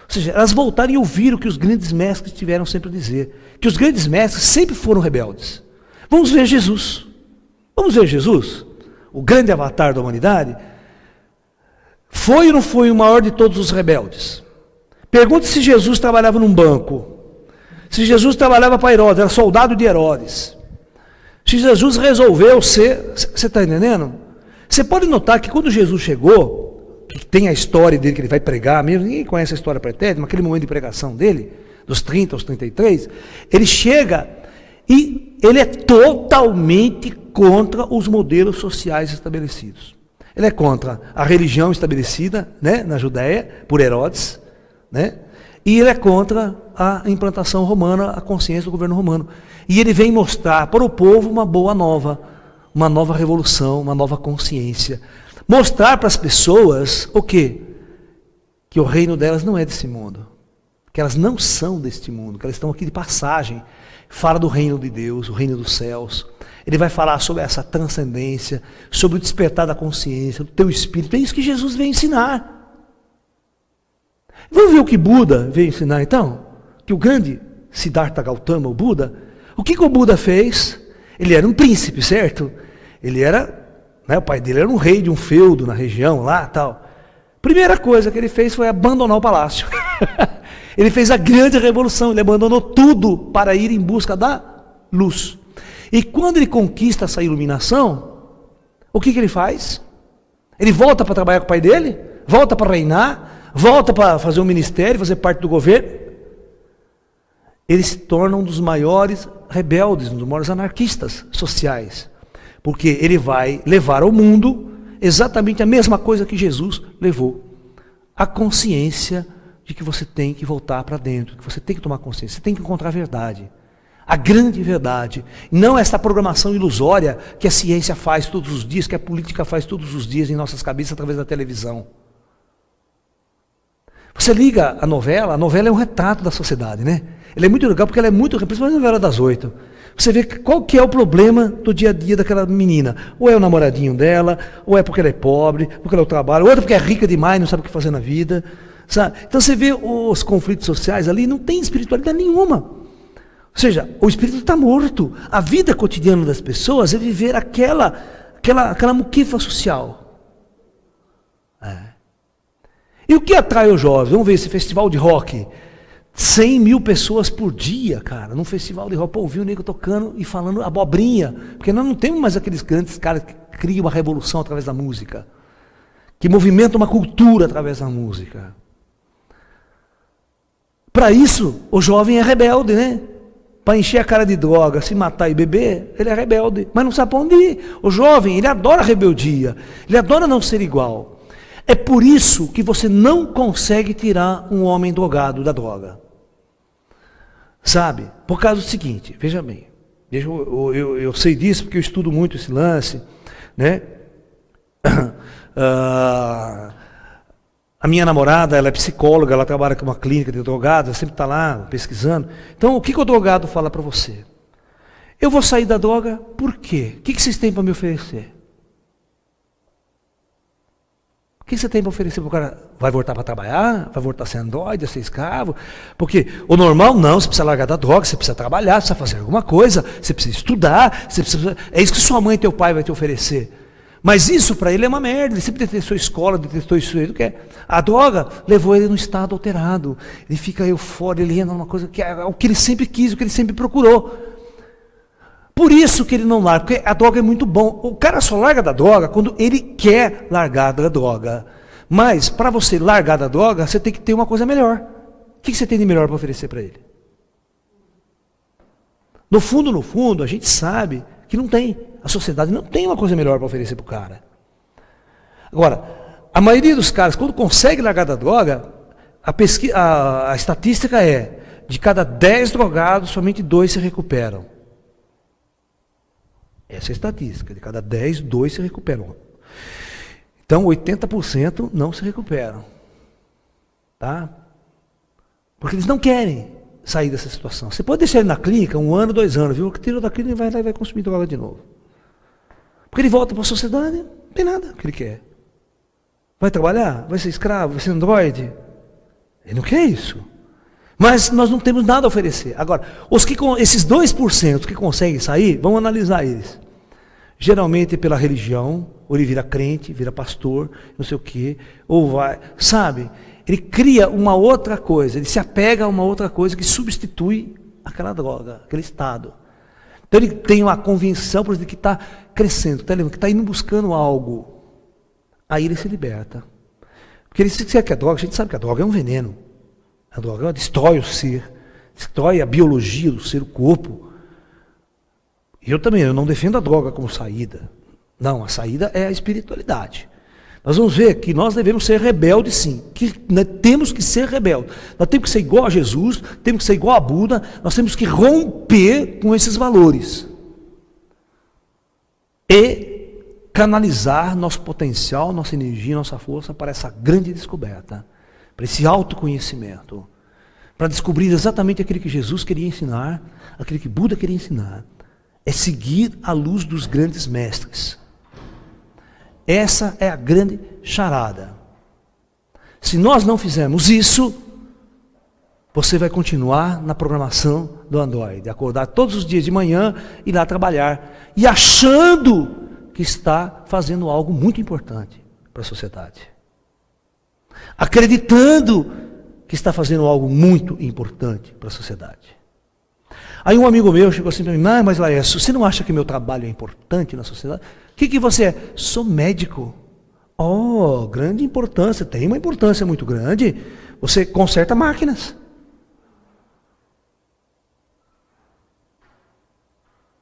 Ou seja, elas voltarem e ouvir o que os grandes mestres tiveram sempre a dizer. Que os grandes mestres sempre foram rebeldes. Vamos ver Jesus. Vamos ver Jesus, o grande avatar da humanidade. Foi ou não foi o maior de todos os rebeldes? Pergunte se Jesus trabalhava num banco. Se Jesus trabalhava para Herodes, era soldado de Herodes. Se Jesus resolveu ser... Você está entendendo? Você pode notar que quando Jesus chegou, que tem a história dele que ele vai pregar, mesmo ninguém conhece a história pretérita, naquele momento de pregação dele, dos 30 aos 33, ele chega e ele é totalmente contra os modelos sociais estabelecidos. Ele é contra a religião estabelecida, né, na Judéia, por Herodes, né, e ele é contra a implantação romana, a consciência do governo romano. E ele vem mostrar para o povo uma boa nova, uma nova revolução, uma nova consciência. Mostrar para as pessoas o quê? Que o reino delas não é desse mundo. Que elas não são deste mundo, que elas estão aqui de passagem. Fala do reino de Deus, o reino dos céus. Ele vai falar sobre essa transcendência, sobre o despertar da consciência, do teu espírito. É isso que Jesus veio ensinar. Vamos ver o que Buda veio ensinar então? Que o grande Siddhartha Gautama, o Buda, o que o Buda fez? Ele era um príncipe, certo? Ele era, né, o pai dele era um rei de um feudo na região lá, tal. Primeira coisa que ele fez foi abandonar o palácio. Ele fez a grande revolução, ele abandonou tudo para ir em busca da luz. E quando ele conquista essa iluminação, o que ele faz? Ele volta para trabalhar com o pai dele? Volta para reinar? Volta para fazer um ministério, fazer parte do governo? Ele se torna um dos maiores rebeldes, um dos maiores anarquistas sociais. Porque ele vai levar ao mundo exatamente a mesma coisa que Jesus levou. A consciência de que você tem que voltar para dentro, que você tem que tomar consciência, você tem que encontrar a verdade. A grande verdade. Não essa programação ilusória que a ciência faz todos os dias, que a política faz todos os dias em nossas cabeças através da televisão. Você liga a novela é um retrato da sociedade, né? Ela é muito legal porque ela é muito, principalmente a novela das 8. Você vê qual que é o problema do dia a dia daquela menina. Ou é o namoradinho dela, ou é porque ela é pobre, porque ela é o trabalho, ou é porque é rica demais e não sabe o que fazer na vida. Sabe? Então você vê os conflitos sociais ali, não tem espiritualidade nenhuma. Ou seja, o espírito está morto. A vida cotidiana das pessoas é viver aquela muquifa social. E o que atrai os jovens? Vamos ver esse festival de rock. 100 mil pessoas por dia, cara, num festival de rock. Pô, ouvi o nego tocando e falando abobrinha. Porque nós não temos mais aqueles grandes caras que criam uma revolução através da música. Que movimentam uma cultura através da música. Para isso, o jovem é rebelde, né? Para encher a cara de droga, se matar e beber, ele é rebelde. Mas não sabe para onde ir. O jovem, ele adora a rebeldia. Ele adora não ser igual. É por isso que você não consegue tirar um homem drogado da droga. Sabe? Por causa do seguinte, veja bem. Eu sei disso porque eu estudo muito esse lance, né? A minha namorada, ela é psicóloga, ela trabalha com uma clínica de drogados, ela sempre está lá pesquisando. Então, o que o drogado fala para você? Eu vou sair da droga por quê? O que vocês têm para me oferecer? O que você tem para oferecer para o cara? Vai voltar para trabalhar? Vai voltar a ser androide, a ser escravo? Porque o normal não, você precisa largar da droga, você precisa trabalhar, você precisa fazer alguma coisa, você precisa estudar, você precisa... É isso que sua mãe e teu pai vai te oferecer. Mas isso para ele é uma merda, ele sempre detestou a escola, detestou isso, ele não quer. A droga levou ele num estado alterado, ele fica eufórico, ele entra numa coisa que é o que ele sempre quis, o que ele sempre procurou. Por isso que ele não larga, porque a droga é muito bom. O cara só larga da droga quando ele quer largar da droga. Mas para você largar da droga, você tem que ter uma coisa melhor. O que você tem de melhor para oferecer para ele? No fundo, a gente sabe que não tem. A sociedade não tem uma coisa melhor para oferecer para o cara. Agora, a maioria dos caras, quando consegue largar da droga, a estatística é, de cada 10 drogados, somente 2 se recuperam. Essa é a estatística, de cada 10, 2 se recuperam. Então, 80% não se recuperam. Tá? Porque eles não querem sair dessa situação. Você pode deixar ele na clínica 1 ano, 2 anos, viu? Que tirou da clínica, vai lá e vai consumir droga de novo. Porque ele volta para a sociedade, não tem nada que ele quer. Vai trabalhar? Vai ser escravo? Vai ser androide? Ele não quer isso. Mas nós não temos nada a oferecer. Agora, esses 2% que conseguem sair, vamos analisar eles. Geralmente pela religião, ou ele vira crente, vira pastor, não sei o quê, ou vai, sabe? Ele cria uma outra coisa, ele se apega a uma outra coisa que substitui aquela droga, aquele estado. Então ele tem uma convicção, por exemplo, que está crescendo, que está indo buscando algo. Aí ele se liberta. Porque ele se que a droga, a gente sabe que a droga é um veneno. A droga destrói o ser, destrói a biologia do ser, o corpo. E eu não defendo a droga como saída. Não, a saída é a espiritualidade. Nós vamos ver que nós devemos ser rebeldes sim, que nós temos que ser rebeldes. Nós temos que ser igual a Jesus, temos que ser igual a Buda, nós temos que romper com esses valores. E canalizar nosso potencial, nossa energia, nossa força para essa grande descoberta. Para esse autoconhecimento, para descobrir exatamente aquilo que Jesus queria ensinar, aquilo que Buda queria ensinar, é seguir a luz dos grandes mestres. Essa é a grande charada. Se nós não fizermos isso, você vai continuar na programação do Android, acordar todos os dias de manhã, ir lá trabalhar, e achando que está fazendo algo muito importante para a sociedade. Acreditando que está fazendo algo muito importante para a sociedade. Aí um amigo meu chegou assim para mim, mas Laércio, você não acha que meu trabalho é importante na sociedade? O que você é? Sou médico. Oh, grande importância, tem uma importância muito grande. Você conserta máquinas.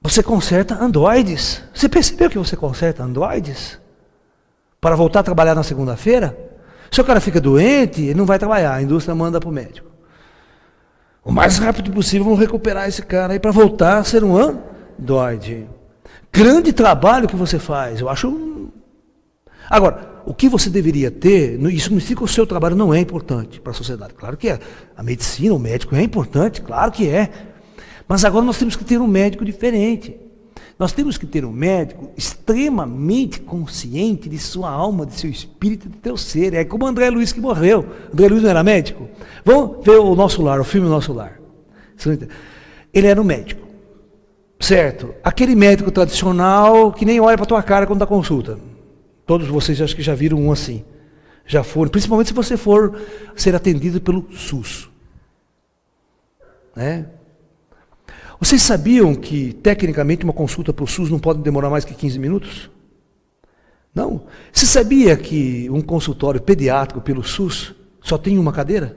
Você conserta androides. Você percebeu que você conserta androides? Para voltar a trabalhar na segunda-feira? Se o cara fica doente, ele não vai trabalhar, a indústria manda para o médico. O mais rápido possível, vamos recuperar esse cara aí para voltar a ser um androide. Grande trabalho que você faz, eu acho. Agora, o que você deveria ter, isso não significa que o seu trabalho não é importante para a sociedade. Claro que é. A medicina, o médico é importante, claro que é. Mas agora nós temos que ter um médico diferente. Nós temos que ter um médico extremamente consciente de sua alma, de seu espírito, de teu ser. É como o André Luiz que morreu. André Luiz não era médico? Vamos ver o Nosso Lar, o filme Nosso Lar. Ele era um médico, certo? Aquele médico tradicional que nem olha para a tua cara quando dá consulta. Todos vocês acho que já viram um assim. Já foram, principalmente se você for ser atendido pelo SUS. Né? Vocês sabiam que, tecnicamente, uma consulta para o SUS não pode demorar mais que 15 minutos? Não. Você sabia que um consultório pediátrico pelo SUS só tem uma cadeira?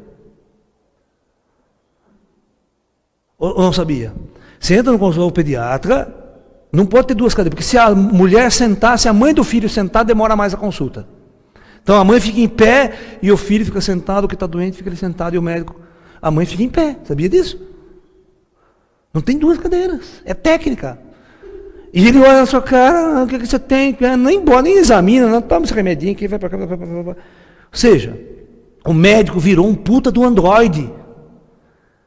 Ou não sabia? Você entra no consultório pediatra, não pode ter duas cadeiras, porque se a mulher sentar, se a mãe do filho sentar, demora mais a consulta. Então a mãe fica em pé e o filho fica sentado, o que está doente fica ali sentado e o médico. A mãe fica em pé, sabia disso? Não tem duas cadeiras, é técnica. E ele olha na sua cara, o que você tem? Nem embora, nem examina, não, toma esse remedinho que vai para cá. Ou seja, o médico virou um puta do androide.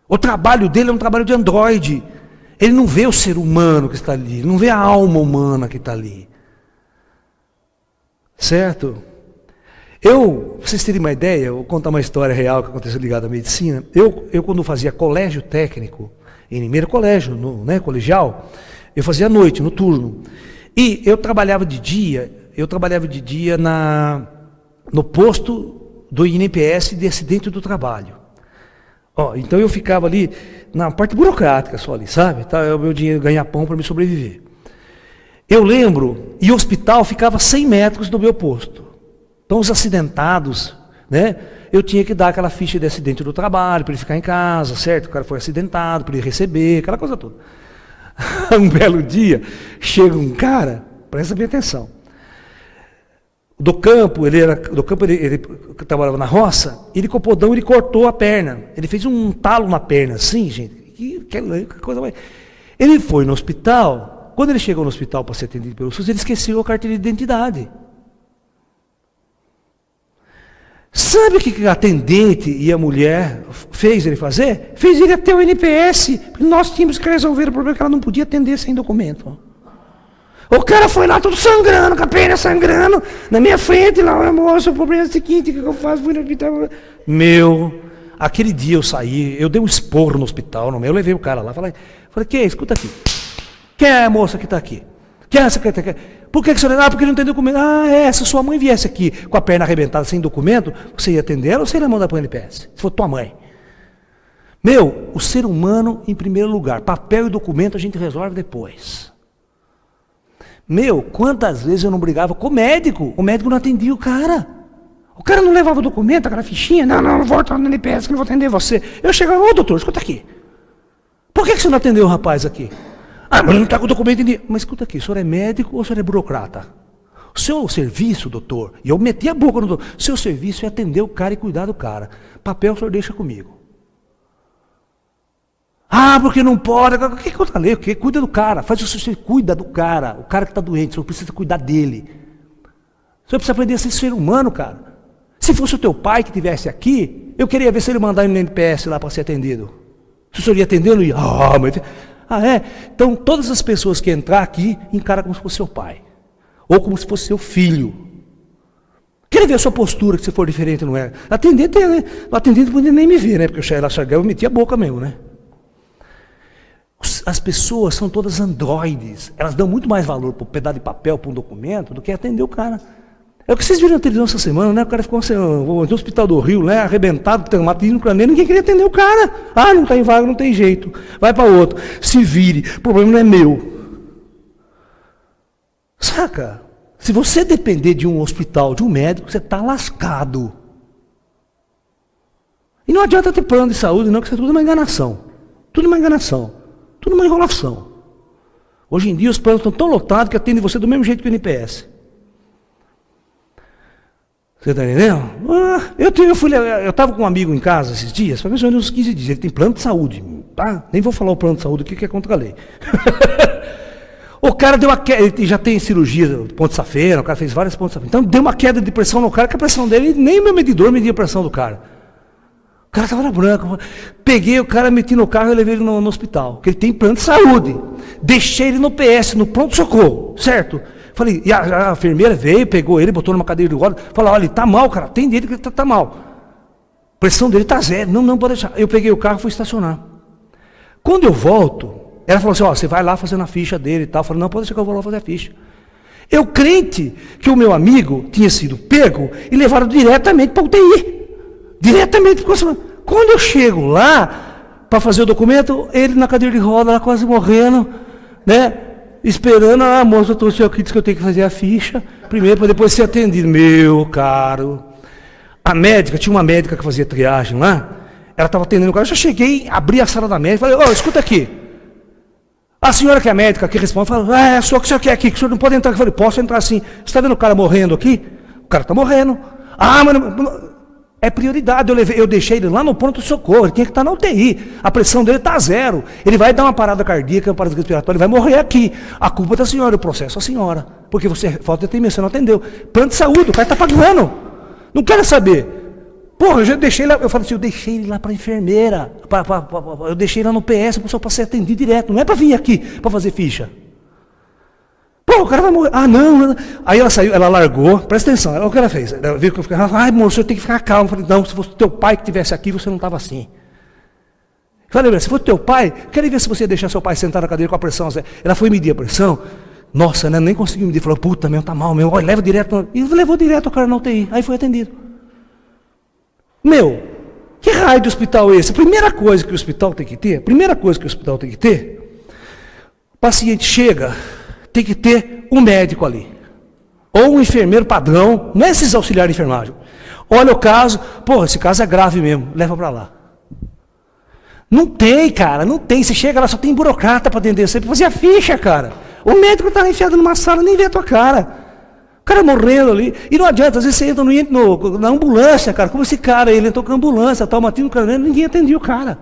O trabalho dele é um trabalho de androide. Ele não vê o ser humano que está ali, ele não vê a alma humana que está ali. Certo? Pra vocês terem uma ideia, eu vou contar uma história real que aconteceu ligada à medicina. Eu quando fazia colégio técnico, em Limeira, colégio, colegial, eu fazia à noite, no turno. E eu trabalhava de dia no posto do INPS de acidente do trabalho. Então eu ficava ali na parte burocrática só ali, sabe? Tá, é o meu dinheiro, ganhar pão para me sobreviver. Eu lembro, e o hospital ficava 100 metros do meu posto. Então os acidentados, né? Eu tinha que dar aquela ficha de acidente do trabalho, para ele ficar em casa, certo? O cara foi acidentado, para ele receber, aquela coisa toda. Um belo dia, chega um cara, presta bem atenção. Ele trabalhava na roça, ele com o podão, ele cortou a perna. Ele fez um talo na perna, assim, gente. Que coisa mais. Ele foi no hospital, quando ele chegou no hospital para ser atendido pelo SUS, ele esqueceu a carteira de identidade. Sabe o que a atendente e a mulher fez ele fazer? Fez ele até o NPS, porque nós tínhamos que resolver o problema que ela não podia atender sem documento. O cara foi lá todo sangrando, com a perna sangrando, na minha frente, lá, moço, o problema é o seguinte, o que eu faço? Fui no hospital. Aquele dia eu saí, eu dei um esporro no hospital, eu levei o cara lá, falei, escuta aqui, quem é a moça que está aqui? Quem é essa secretária? Por que você não? Porque não tem documento. Se sua mãe viesse aqui com a perna arrebentada, sem documento, você ia atender ela ou você ia mandar para o NPS? Se for tua mãe. O ser humano em primeiro lugar, papel e documento a gente resolve depois. Quantas vezes eu não brigava com o médico não atendia o cara. O cara não levava o documento, aquela fichinha, não volta no NPS que não vou atender você. Eu chegava, doutor, escuta aqui. Por que você não atendeu o rapaz aqui? Mas ele não está com o documento em dia. Mas escuta aqui, o senhor é médico ou o senhor é burocrata? O seu serviço, doutor, e eu meti a boca no doutor, o seu serviço é atender o cara e cuidar do cara. Papel o senhor deixa comigo. Porque não pode. O que eu falei? Cuida do cara. Faz o que você cuida do cara. O cara que está doente, o senhor precisa cuidar dele. O senhor precisa aprender a ser ser humano, cara. Se fosse o teu pai que estivesse aqui, eu queria ver se ele mandar no NPS lá para ser atendido. Se o senhor ia atender, eu não ia. Então, todas as pessoas que entrar aqui, encara como se fosse seu pai. Ou como se fosse seu filho. Queria ver a sua postura, que se for diferente, não é? Atendente, né? O atendente não podia nem me ver, né? Porque eu cheguei lá, eu metia a boca mesmo, né? As pessoas são todas androides. Elas dão muito mais valor para um pedaço de papel, para um documento, do que atender o cara. É o que vocês viram na televisão essa semana, né? O cara ficou no Hospital do Rio, né? Arrebentado, traumatismo craniano, ninguém queria atender o cara. Não está em vaga, não tem jeito. Vai para outro. Se vire. O problema não é meu. Saca? Se você depender de um hospital, de um médico, você está lascado. E não adianta ter plano de saúde, não, que isso é tudo uma enganação. Tudo uma enganação. Tudo uma enrolação. Hoje em dia os planos estão tão lotados que atendem você do mesmo jeito que o NPS. Você está entendendo? Eu estava com um amigo em casa esses dias, faz mais ou menos uns 15 dias, ele tem plano de saúde, tá? Nem vou falar o plano de saúde aqui, que é contra a lei. O cara deu uma queda, ele já tem cirurgia, ponte safena, o cara fez várias pontes safena. Então deu uma queda de pressão no cara, que a pressão dele, nem o meu medidor media a pressão do cara. O cara estava na branca. Peguei o cara, meti no carro e levei ele no hospital, porque ele tem plano de saúde. Deixei ele no PS, no pronto-socorro, certo? Falei, e a enfermeira veio, pegou ele, botou numa cadeira de roda, falou, olha, ele tá mal, cara, tem dele que ele tá mal. A pressão dele tá zero, não pode deixar. Eu peguei o carro e fui estacionar. Quando eu volto, ela falou assim, ó, você vai lá fazendo a ficha dele e tal. Eu falei, não, pode deixar que eu vou lá fazer a ficha. Eu crente que o meu amigo tinha sido pego e levado diretamente para a UTI. Diretamente para o Quando eu chego lá, para fazer o documento, ele na cadeira de roda, lá quase morrendo, né? Esperando, a moça trouxe aqui, disse que eu tenho que fazer a ficha, primeiro para depois ser atendido. Meu caro, a médica, tinha uma médica que fazia triagem lá, ela estava atendendo o cara, eu já cheguei, abri a sala da médica, falei, ó, escuta aqui, a senhora que é a médica que responde, fala, é só que o senhor quer aqui, que o senhor não pode entrar. Eu falei, posso entrar sim. Você está vendo o cara morrendo aqui? O cara está morrendo. Ah, mas é prioridade, eu deixei ele lá no pronto-socorro, ele tinha que estar na UTI, a pressão dele está zero, ele vai dar uma parada cardíaca, uma parada respiratória, ele vai morrer aqui. A culpa é da senhora, o processo é a senhora, porque você falta de atendimento, você não atendeu. Plano de saúde, o cara está pagando, não quero saber. Porra, eu já deixei lá, eu falei assim, eu deixei ele lá para a enfermeira, eu deixei lá no PS, para ser atendido direto, não é para vir aqui, para fazer ficha. Pô, o cara vai morrer. Ah, não. Aí ela saiu, ela largou, presta atenção, olha o que ela fez. Ela viu que eu ficava, ai, amor, o senhor tem que ficar calmo. Eu falei, não, se fosse teu pai que estivesse aqui, você não estava assim. Eu falei, se fosse teu pai, quero ver se você ia deixar seu pai sentar na cadeira com a pressão. Ela foi medir a pressão, nossa, né, nem conseguiu medir, falou, puta, meu, tá mal, meu, olha, leva direto. E levou direto o cara na UTI, aí foi atendido. Meu, que raio de hospital é esse? A primeira coisa que o hospital tem que ter, o paciente chega, tem que ter um médico ali, ou um enfermeiro padrão, não é esses auxiliares de enfermagem. Olha o caso, pô, esse caso é grave mesmo, leva para lá. Não tem, cara, não tem. Você chega lá, só tem burocrata para atender você, para fazer a ficha, cara. O médico está enfiado numa sala, nem vê a tua cara. O cara morrendo ali. E não adianta, às vezes você entra na ambulância, cara. Como esse cara, ele entrou com a ambulância, tal, matando o cara, ninguém atendia o cara.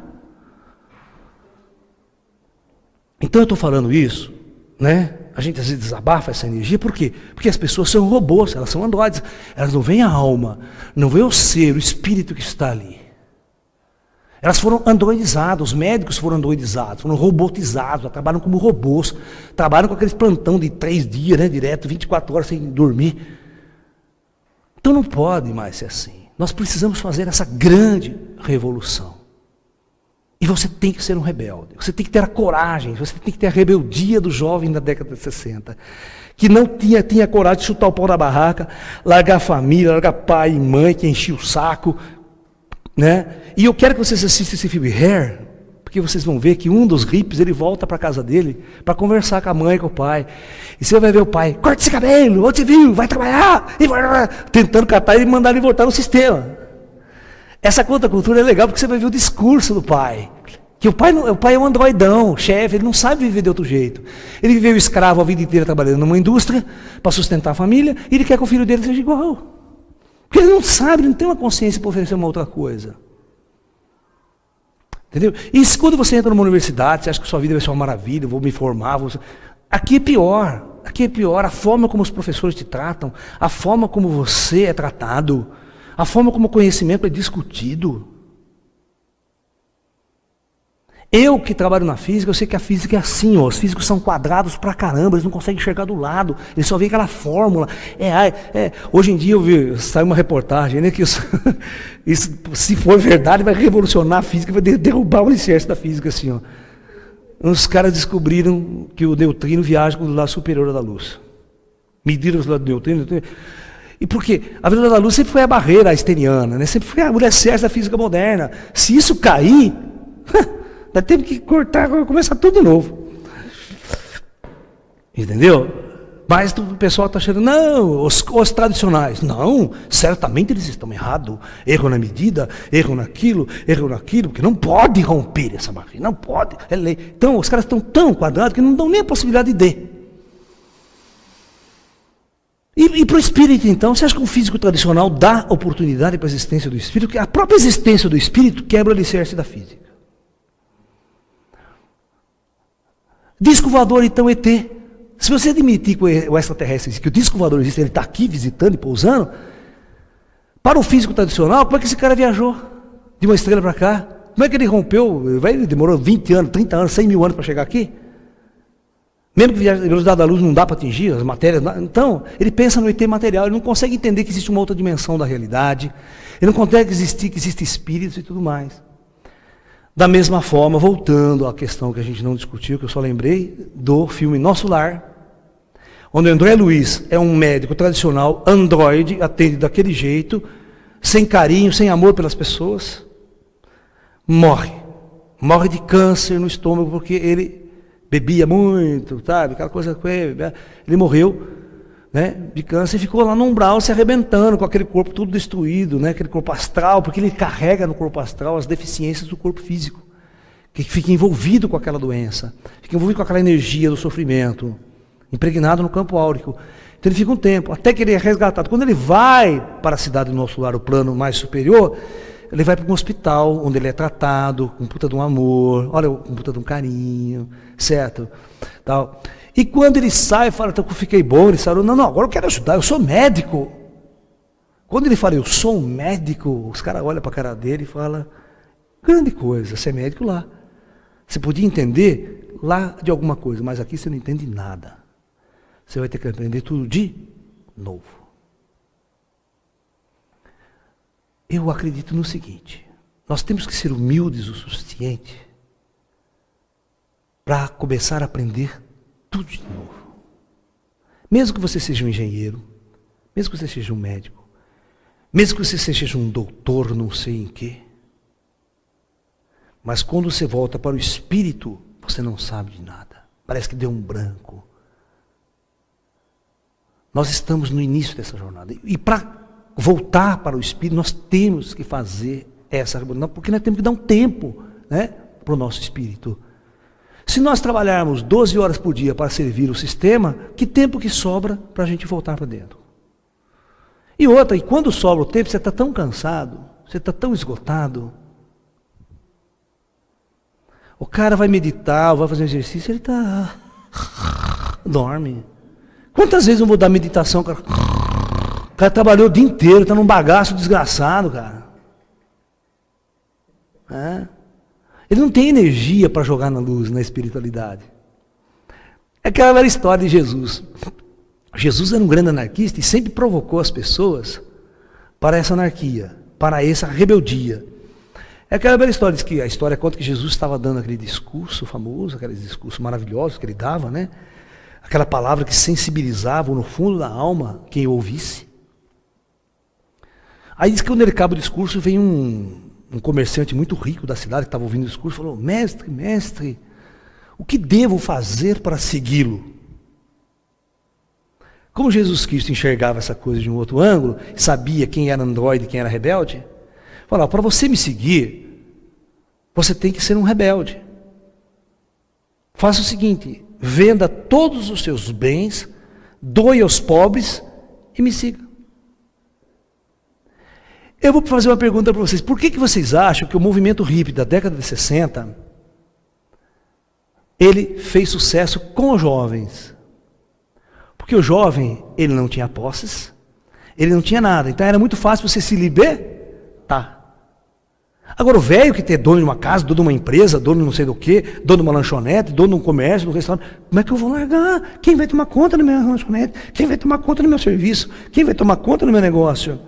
Então eu estou falando isso, né? A gente às vezes desabafa essa energia, por quê? Porque as pessoas são robôs, elas são androides. Elas não veem a alma, não veem o ser, o espírito que está ali. Elas foram androidizadas, os médicos foram androidizados, foram robotizados, trabalham como robôs, trabalham com aqueles plantão de 3 dias, né, direto, 24 horas sem dormir. Então não pode mais ser assim. Nós precisamos fazer essa grande revolução. E você tem que ser um rebelde, você tem que ter a coragem, você tem que ter a rebeldia do jovem da década de 60, que não tinha coragem de chutar o pau da barraca, largar a família, largar pai e mãe, que enchia o saco, né? E eu quero que vocês assistam esse filme Hair, porque vocês vão ver que um dos hippies, ele volta para a casa dele para conversar com a mãe e com o pai. E você vai ver o pai, corta esse cabelo, onde você viu, vai trabalhar, e vai, tentando catar ele e mandar ele voltar no sistema. Essa contracultura é legal porque você vai ver o discurso do pai. Que o pai é um androidão, chefe, ele não sabe viver de outro jeito. Ele viveu escravo a vida inteira trabalhando numa indústria para sustentar a família e ele quer que o filho dele seja igual. Porque ele não sabe, ele não tem uma consciência para oferecer uma outra coisa. Entendeu? E quando você entra numa universidade, você acha que sua vida vai ser uma maravilha, eu vou me formar. Aqui é pior. Aqui é pior. A forma como os professores te tratam, a forma como você é tratado, a forma como o conhecimento é discutido. Eu que trabalho na física, eu sei que a física é assim, ó, os físicos são quadrados pra caramba, eles não conseguem enxergar do lado, eles só veem aquela fórmula. Hoje em dia saiu uma reportagem, né, que isso, se for verdade, vai revolucionar a física, vai derrubar o alicerce da física, assim, ó. Os caras descobriram que o neutrino viaja do lado superior da luz. Mediram o lado do neutrino. E por quê? A velocidade da luz sempre foi a barreira einsteiniana, né? Sempre foi o alicerce da física moderna. Se isso cair, nós temos que cortar, começar tudo de novo. Entendeu? Mas o pessoal está achando, não, os tradicionais. Não, certamente eles estão errados. Erro na medida, erro naquilo, porque não pode romper essa barreira, não pode. É lei. Então, os caras estão tão quadrados que não dão nem a possibilidade de. E para o espírito, então, você acha que o físico tradicional dá oportunidade para a existência do espírito? Porque a própria existência do espírito quebra o alicerce da física. Disco voador, então, ET. Se você admitir que o extraterrestre existe, que o disco voador existe, ele está aqui visitando e pousando, para o físico tradicional, como é que esse cara viajou de uma estrela para cá? Como é que ele rompeu? Ele demorou 20 anos, 30 anos, 100 mil anos para chegar aqui? Mesmo que a velocidade da luz não dá para atingir as matérias. Então, ele pensa no ET material, ele não consegue entender que existe uma outra dimensão da realidade, ele não consegue existir, que existem espíritos e tudo mais. Da mesma forma, voltando à questão que a gente não discutiu, que eu só lembrei, do filme Nosso Lar, onde o André Luiz é um médico tradicional, androide, atende daquele jeito, sem carinho, sem amor pelas pessoas, morre de câncer no estômago, porque ele bebia muito, sabe, aquela coisa com ele morreu, né, de câncer e ficou lá no umbral se arrebentando, com aquele corpo tudo destruído, né, aquele corpo astral, porque ele carrega no corpo astral as deficiências do corpo físico, que fica envolvido com aquela doença, fica envolvido com aquela energia do sofrimento, impregnado no campo áurico. Então ele fica um tempo, até que ele é resgatado. Quando ele vai para a cidade do Nosso Lar, o plano mais superior, ele vai para um hospital, onde ele é tratado com puta de um amor, olha, com puta de um carinho, certo? Tal. E quando ele sai, fala, então eu fiquei bom, ele sarou, não, agora eu quero ajudar, eu sou médico. Quando ele fala, eu sou um médico, os caras olham para a cara dele e falam, grande coisa, você é médico lá. Você podia entender lá de alguma coisa, mas aqui você não entende nada. Você vai ter que aprender tudo de novo. Eu acredito no seguinte, nós temos que ser humildes o suficiente para começar a aprender tudo de novo. Mesmo que você seja um engenheiro, mesmo que você seja um médico, mesmo que você seja um doutor, não sei em quê, mas quando você volta para o espírito, você não sabe de nada. Parece que deu um branco. Nós estamos no início dessa jornada. E para voltar para o espírito, nós temos que fazer essa revolução, porque nós temos que dar um tempo, né, para o nosso espírito. Se nós trabalharmos 12 horas por dia para servir o sistema, que tempo que sobra para a gente voltar para dentro? E outra, e quando sobra o tempo, você está tão cansado, você está tão esgotado. O cara vai meditar, vai fazer um exercício, ele está... dorme. Quantas vezes eu vou dar meditação, cara? O cara trabalhou o dia inteiro, está num bagaço desgraçado, cara. Ele não tem energia para jogar na luz, na espiritualidade. É aquela velha história de Jesus. Jesus era um grande anarquista e sempre provocou as pessoas para essa anarquia, para essa rebeldia. É aquela velha história, diz que a história conta que Jesus estava dando aquele discurso famoso, aqueles discursos maravilhosos que ele dava, né? Aquela palavra que sensibilizava no fundo da alma quem ouvisse. Aí diz que quando ele acaba o discurso, vem um comerciante muito rico da cidade que estava ouvindo o discurso, falou, mestre, o que devo fazer para segui-lo? Como Jesus Cristo enxergava essa coisa de um outro ângulo, sabia quem era androide e quem era rebelde, falou, para você me seguir, você tem que ser um rebelde. Faça o seguinte, venda todos os seus bens, doe aos pobres e me siga. Eu vou fazer uma pergunta para vocês. Por que vocês acham que o movimento hippie da década de 60, ele fez sucesso com os jovens? Porque o jovem, ele não tinha posses, ele não tinha nada. Então era muito fácil você se libertar. Agora o velho que é dono de uma casa, dono de uma empresa, dono de não sei do que, dono de uma lanchonete, dono de um comércio, de um restaurante, como é que eu vou largar? Quem vai tomar conta da minha lanchonete? Quem vai tomar conta do meu serviço? Quem vai tomar conta do meu negócio?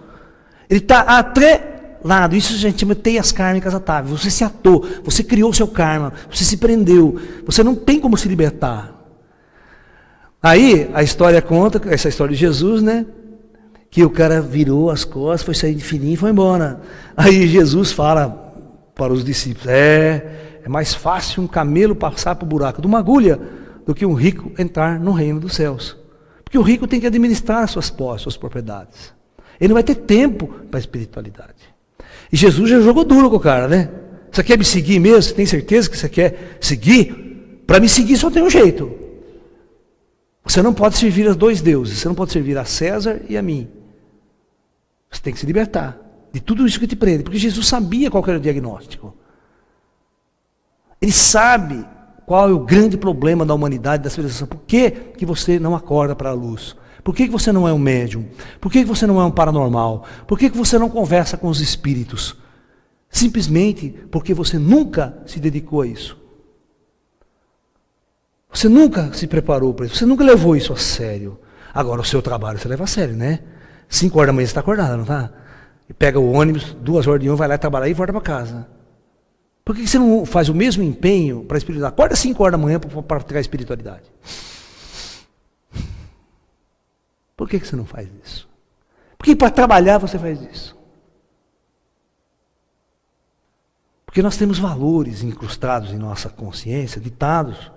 Ele está atrelado, isso a gente chama de teias kármicas atáveis. Você se atou, você criou o seu karma, você se prendeu, você não tem como se libertar. Aí a história conta, essa história de Jesus, né? Que o cara virou as costas, foi sair de fininho e foi embora. Aí Jesus fala para os discípulos, é mais fácil um camelo passar por buraco de uma agulha do que um rico entrar no reino dos céus. Porque o rico tem que administrar suas posses, suas propriedades. Ele não vai ter tempo para a espiritualidade. E Jesus já jogou duro com o cara, né? Você quer me seguir mesmo? Você tem certeza que você quer seguir? Para me seguir só tem um jeito. Você não pode servir a dois deuses, você não pode servir a César e a mim. Você tem que se libertar de tudo isso que te prende, porque Jesus sabia qual era o diagnóstico. Ele sabe qual é o grande problema da humanidade, da civilização. Por que que você não acorda para a luz? Por que que você não é um médium? Por que que você não é um paranormal? Por que que você não conversa com os espíritos? Simplesmente porque você nunca se dedicou a isso. Você nunca se preparou para isso, você nunca levou isso a sério. Agora o seu trabalho você leva a sério, né? 5 horas da manhã você está acordado, não está? E pega o ônibus, 2 horas de 1, vai lá trabalhar e volta para casa. Por que você não faz o mesmo empenho para a espiritualidade? Acorda 5 horas da manhã para praticar a espiritualidade. Por que você não faz isso? Porque para trabalhar você faz isso. Porque nós temos valores incrustados em nossa consciência, ditados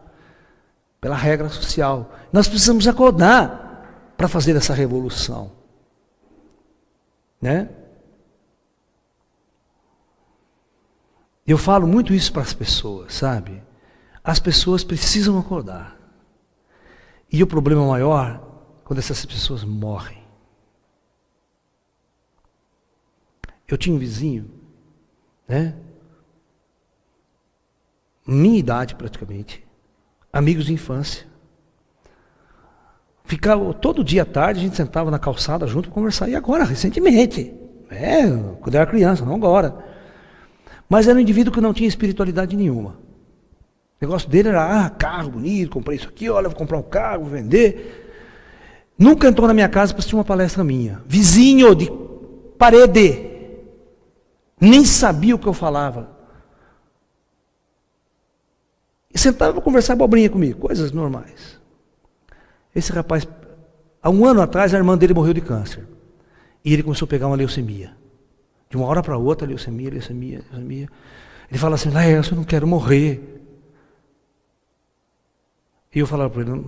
pela regra social. Nós precisamos acordar para fazer essa revolução. Né? Eu falo muito isso para as pessoas, sabe? As pessoas precisam acordar. E o problema maior, quando essas pessoas morrem. Eu tinha um vizinho, né? Minha idade praticamente, amigos de infância. Ficava todo dia à tarde, a gente sentava na calçada junto para conversar. E agora, recentemente, quando eu era criança, não agora. Mas era um indivíduo que não tinha espiritualidade nenhuma. O negócio dele era, carro bonito, comprei isso aqui, olha, vou comprar um carro, vou vender. Nunca entrou na minha casa para assistir uma palestra minha. Vizinho de parede. Nem sabia o que eu falava. E sentava para conversar abobrinha comigo, coisas normais. Esse rapaz, há 1 ano atrás, a irmã dele morreu de câncer. E ele começou a pegar uma leucemia. De uma hora para outra, leucemia. Ele fala assim, Laércio, eu não quero morrer. E eu falava para ele,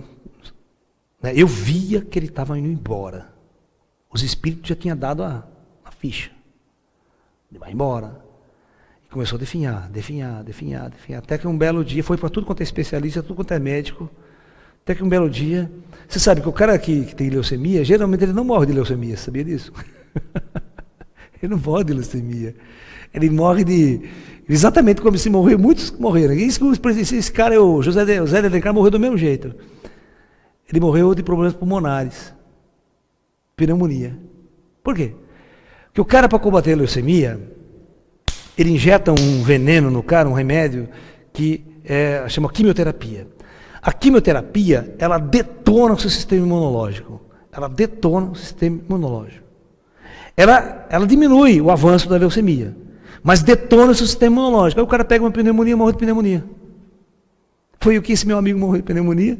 eu via que ele estava indo embora. Os espíritos já tinham dado a ficha. Ele vai embora. E começou a definhar. Até que um belo dia, foi para tudo quanto é especialista, tudo quanto é médico. Até que um belo dia, você sabe que o cara que tem leucemia, geralmente ele não morre de leucemia, sabia disso? Ele não morre de leucemia. Ele morre exatamente como se morreu, muitos morreram. Esse cara, o José de Alencar, morreu do mesmo jeito. Ele morreu de problemas pulmonares. Pneumonia. Por quê? Porque o cara, para combater a leucemia, ele injeta um veneno no cara, um remédio, que chama quimioterapia. A quimioterapia, ela detona o seu sistema imunológico. Ela diminui o avanço da leucemia, mas detona o seu sistema imunológico. Aí o cara pega uma pneumonia e morre de pneumonia. Foi o que esse meu amigo morreu de pneumonia.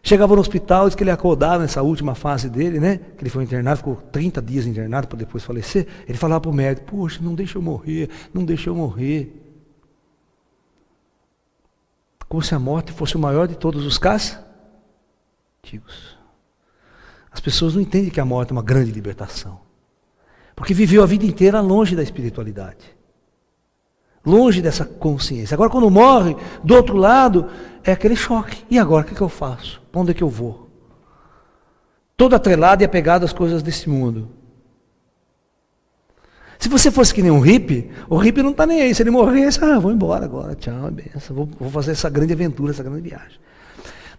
Chegava no hospital, disse que ele acordava nessa última fase dele, né? Que ele foi internado, ficou 30 dias internado para depois falecer. Ele falava para o médico, poxa, não deixa eu morrer. Como se a morte fosse o maior de todos os castigos. As pessoas não entendem que a morte é uma grande libertação. Porque viveu a vida inteira longe da espiritualidade. Longe dessa consciência. Agora quando morre, do outro lado, é aquele choque. E agora, o que eu faço? Para onde é que eu vou? Todo atrelado e apegado às coisas desse mundo. Se você fosse que nem um hippie, o hippie não está nem aí. Se ele morresse, vou embora agora, tchau, benção. Vou fazer essa grande aventura, essa grande viagem.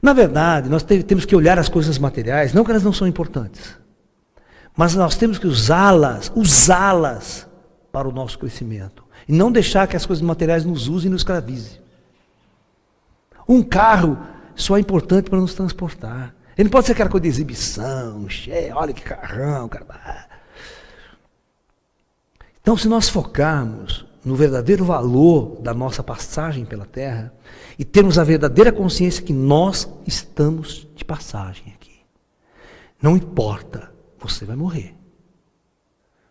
Na verdade, nós temos que olhar as coisas materiais, não que elas não são importantes, mas nós temos que usá-las para o nosso crescimento. E não deixar que as coisas materiais nos usem e nos escravizem. Um carro só é importante para nos transportar. Ele não pode ser aquela coisa de exibição, olha que carrão, cara. Então, se nós focarmos no verdadeiro valor da nossa passagem pela Terra e termos a verdadeira consciência que nós estamos de passagem aqui. Não importa, você vai morrer.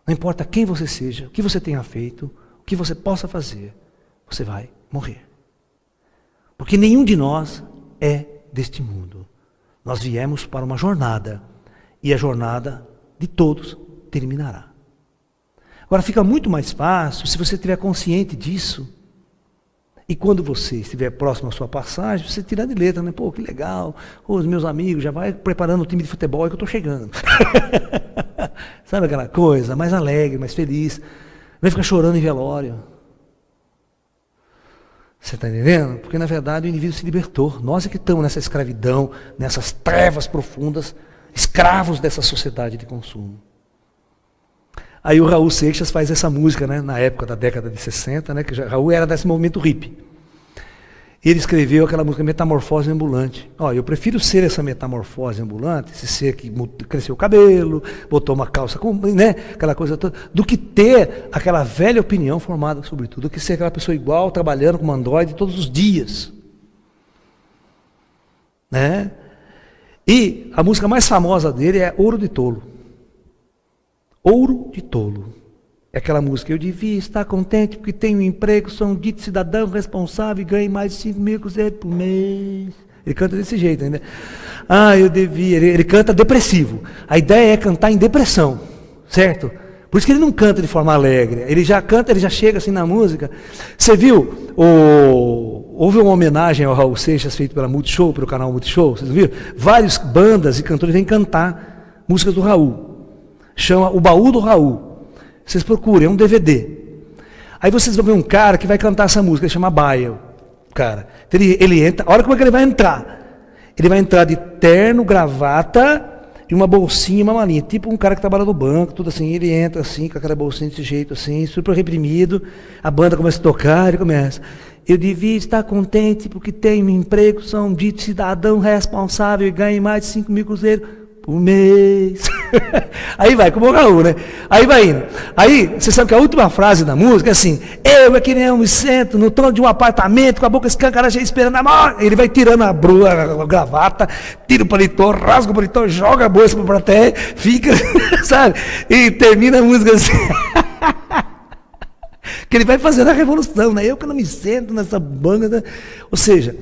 Não importa quem você seja, o que você tenha feito, o que você possa fazer, você vai morrer. Porque nenhum de nós é deste mundo. Nós viemos para uma jornada e a jornada de todos terminará. Agora fica muito mais fácil se você estiver consciente disso E quando você estiver próximo à sua passagem, você tira de letra, né? Pô, que legal, os meus amigos, já vai preparando o time de futebol que eu estou chegando. Sabe aquela coisa, mais alegre, mais feliz. Vai ficar chorando em velório. Você está entendendo? Porque na verdade o indivíduo se libertou. Nós é que estamos nessa escravidão, nessas trevas profundas, escravos dessa sociedade de consumo. Aí o Raul Seixas faz essa música, né, na época da década de 60, né, que Raul era desse movimento hippie. Ele escreveu aquela música Metamorfose Ambulante. Ó, eu prefiro ser essa metamorfose ambulante, esse ser que cresceu o cabelo, botou uma calça, né, aquela coisa toda, do que ter aquela velha opinião formada sobre tudo, do que ser aquela pessoa igual, trabalhando como androide todos os dias. Né? E a música mais famosa dele é Ouro de Tolo. Ouro de Tolo. É aquela música, eu devia estar contente porque tenho um emprego, sou um dito cidadão responsável e ganho mais de 5 mil cruzeiros por mês. Ele canta desse jeito ainda. Eu devia. Ele canta depressivo. A ideia é cantar em depressão, certo? Por isso que ele não canta de forma alegre. Ele já canta, ele já chega assim na música. Você viu? Houve uma homenagem ao Raul Seixas feito pela Multishow, pelo canal Multishow. Vocês viram? Várias bandas e cantores vêm cantar músicas do Raul. Chama O Baú do Raul. Vocês procurem, é um DVD. Aí vocês vão ver um cara que vai cantar essa música, ele chama Baia. Cara. Então ele entra, olha como é que ele vai entrar. Ele vai entrar de terno, gravata e uma bolsinha, uma malinha. Tipo um cara que trabalha no banco, tudo assim. Ele entra assim, com aquela bolsinha desse jeito assim, super reprimido. A banda começa a tocar, ele começa. Eu devia estar contente porque tenho um emprego, sou um dito cidadão responsável e ganho mais de 5 mil cruzeiros por mês. Aí vai, como o Raul, né? Aí vai indo. Aí, você sabe que a última frase da música é assim: eu é que nem me sento no trono de um apartamento, com a boca escancarada, esperando a morte. Ele vai tirando a gravata, tira o paletó, rasga o paletó, joga a bolsa pra plateia, fica, sabe? E termina a música assim. Que ele vai fazendo a revolução, né? Eu que não me sento nessa banca. Ou seja,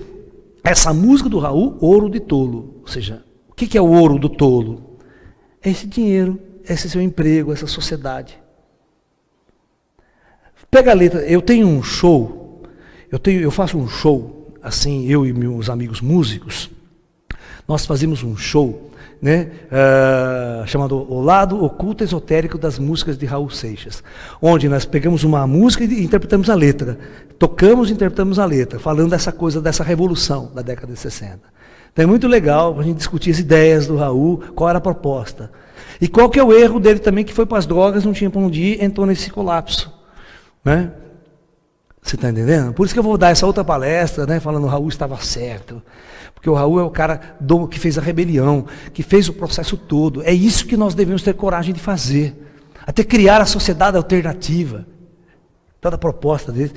essa música do Raul, Ouro de Tolo. Ou seja, o que é o ouro do tolo? É esse dinheiro, esse seu emprego, essa sociedade. Pega a letra, eu tenho um show, eu faço um show, assim, eu e meus amigos músicos, nós fazemos um show, né, chamado O Lado Oculto Esotérico das Músicas de Raul Seixas, onde nós pegamos uma música e interpretamos a letra, tocamos e interpretamos a letra, falando dessa coisa, dessa revolução da década de 60. Então é muito legal a gente discutir as ideias do Raul, qual era a proposta. E qual que é o erro dele também, que foi para as drogas, não tinha para onde ir, entrou nesse colapso. Né? Você está entendendo? Por isso que eu vou dar essa outra palestra, né, falando que o Raul estava certo. Porque o Raul é o cara que fez a rebelião, que fez o processo todo. É isso que nós devemos ter coragem de fazer. Até criar a sociedade alternativa. Toda a proposta deles.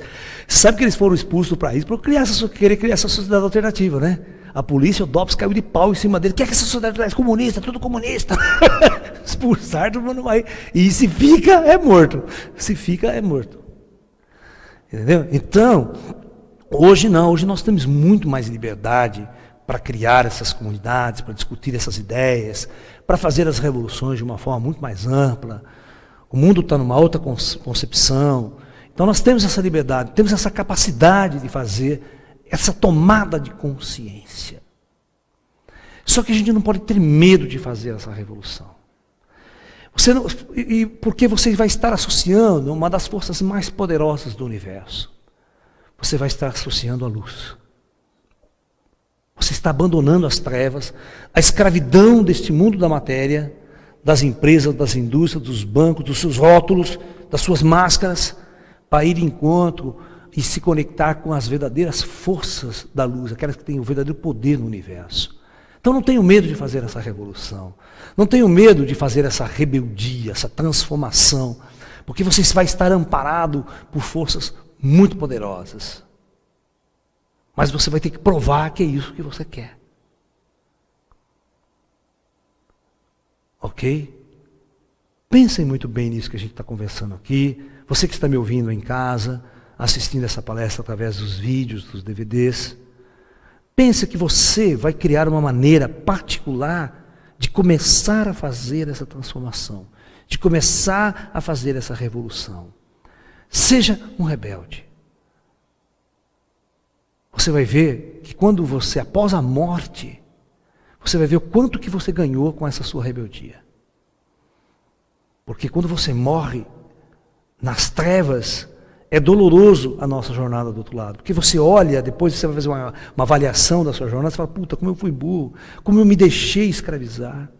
Você sabe que eles foram expulsos do país por querer criar essa sociedade alternativa, né? A polícia, o DOPS, caiu de pau em cima dele. Quer que essa sociedade é comunista? Tudo comunista. Expulsar, todo mundo vai. E se fica, é morto. Se fica, é morto. Entendeu? Então, hoje não. Hoje nós temos muito mais liberdade para criar essas comunidades, para discutir essas ideias, para fazer as revoluções de uma forma muito mais ampla. O mundo está numa outra concepção. Então nós temos essa liberdade, temos essa capacidade de fazer essa tomada de consciência. Só que a gente não pode ter medo de fazer essa revolução. Porque você vai estar associando uma das forças mais poderosas do universo. Você vai estar associando a luz. Você está abandonando as trevas, a escravidão deste mundo da matéria, das empresas, das indústrias, dos bancos, dos seus rótulos, das suas máscaras, para ir de encontro e se conectar com as verdadeiras forças da luz, aquelas que têm o verdadeiro poder no universo. Então não tenho medo de fazer essa revolução, não tenho medo de fazer essa rebeldia, essa transformação, porque você vai estar amparado por forças muito poderosas. Mas você vai ter que provar que é isso que você quer. Ok? Pensem muito bem nisso que a gente está conversando aqui. Você que está me ouvindo em casa, assistindo essa palestra através dos vídeos, dos DVDs. Pense que você vai criar uma maneira particular de começar a fazer essa transformação, de começar a fazer essa revolução. Seja um rebelde. você vai ver que quando você, após a morte, você vai ver o quanto que você ganhou com essa sua rebeldia. Porque quando você morre nas trevas, é doloroso a nossa jornada do outro lado. Porque você olha, depois você vai fazer uma avaliação da sua jornada, você fala, puta, como eu fui burro, como eu me deixei escravizar.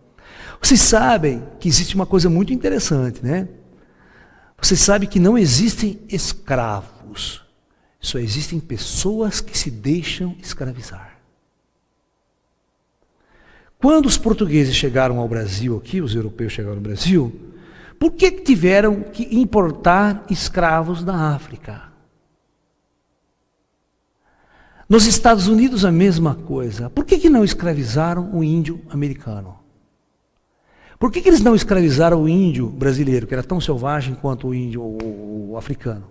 Vocês sabem que existe uma coisa muito interessante, né? Vocês sabem que não existem escravos, só existem pessoas que se deixam escravizar. Quando os portugueses chegaram ao Brasil aqui, os europeus chegaram ao Brasil, por que tiveram que importar escravos da África? Nos Estados Unidos a mesma coisa. Por que não escravizaram o índio americano? Por que eles não escravizaram o índio brasileiro, que era tão selvagem quanto o índio o africano?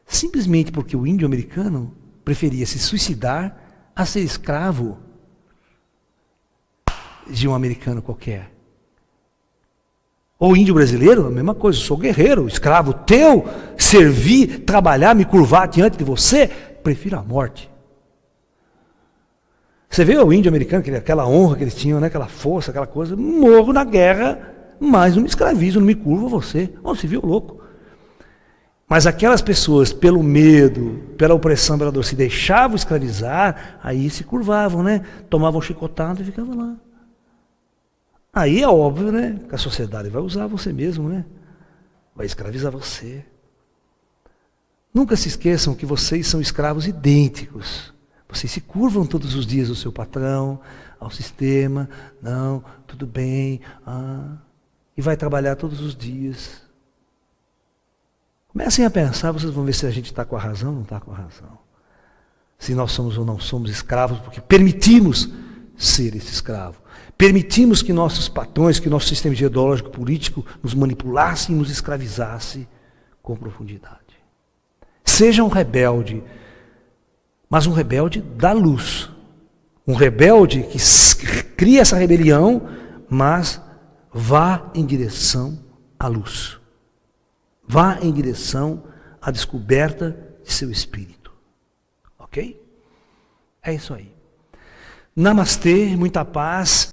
Simplesmente porque o índio americano preferia se suicidar a ser escravo de um americano qualquer. Ou o índio brasileiro, a mesma coisa, eu sou guerreiro, escravo teu, servir, trabalhar, me curvar diante de você, prefiro a morte. Você vê o índio americano, aquela honra que eles tinham, né, aquela força, aquela coisa, morro na guerra, mas não me escravizo, não me curvo a você. Você viu, louco. Mas aquelas pessoas, pelo medo, pela opressão, pela dor, se deixavam escravizar, aí se curvavam, né? Tomavam chicotado e ficavam lá. Aí é óbvio, né, que a sociedade vai usar você mesmo, né? Vai escravizar você. Nunca se esqueçam que vocês são escravos idênticos. Vocês se curvam todos os dias ao seu patrão, ao sistema, não, tudo bem, e vai trabalhar todos os dias. Comecem a pensar, vocês vão ver se a gente está com a razão ou não está com a razão. Se nós somos ou não somos escravos, porque permitimos ser esse escravo. Permitimos que nossos patrões, que nosso sistema ideológico político nos manipulasse e nos escravizasse com profundidade. Seja um rebelde, mas um rebelde da luz. Um rebelde que cria essa rebelião, mas vá em direção à luz. Vá em direção à descoberta de seu espírito. Ok? É isso aí. Namastê, muita paz.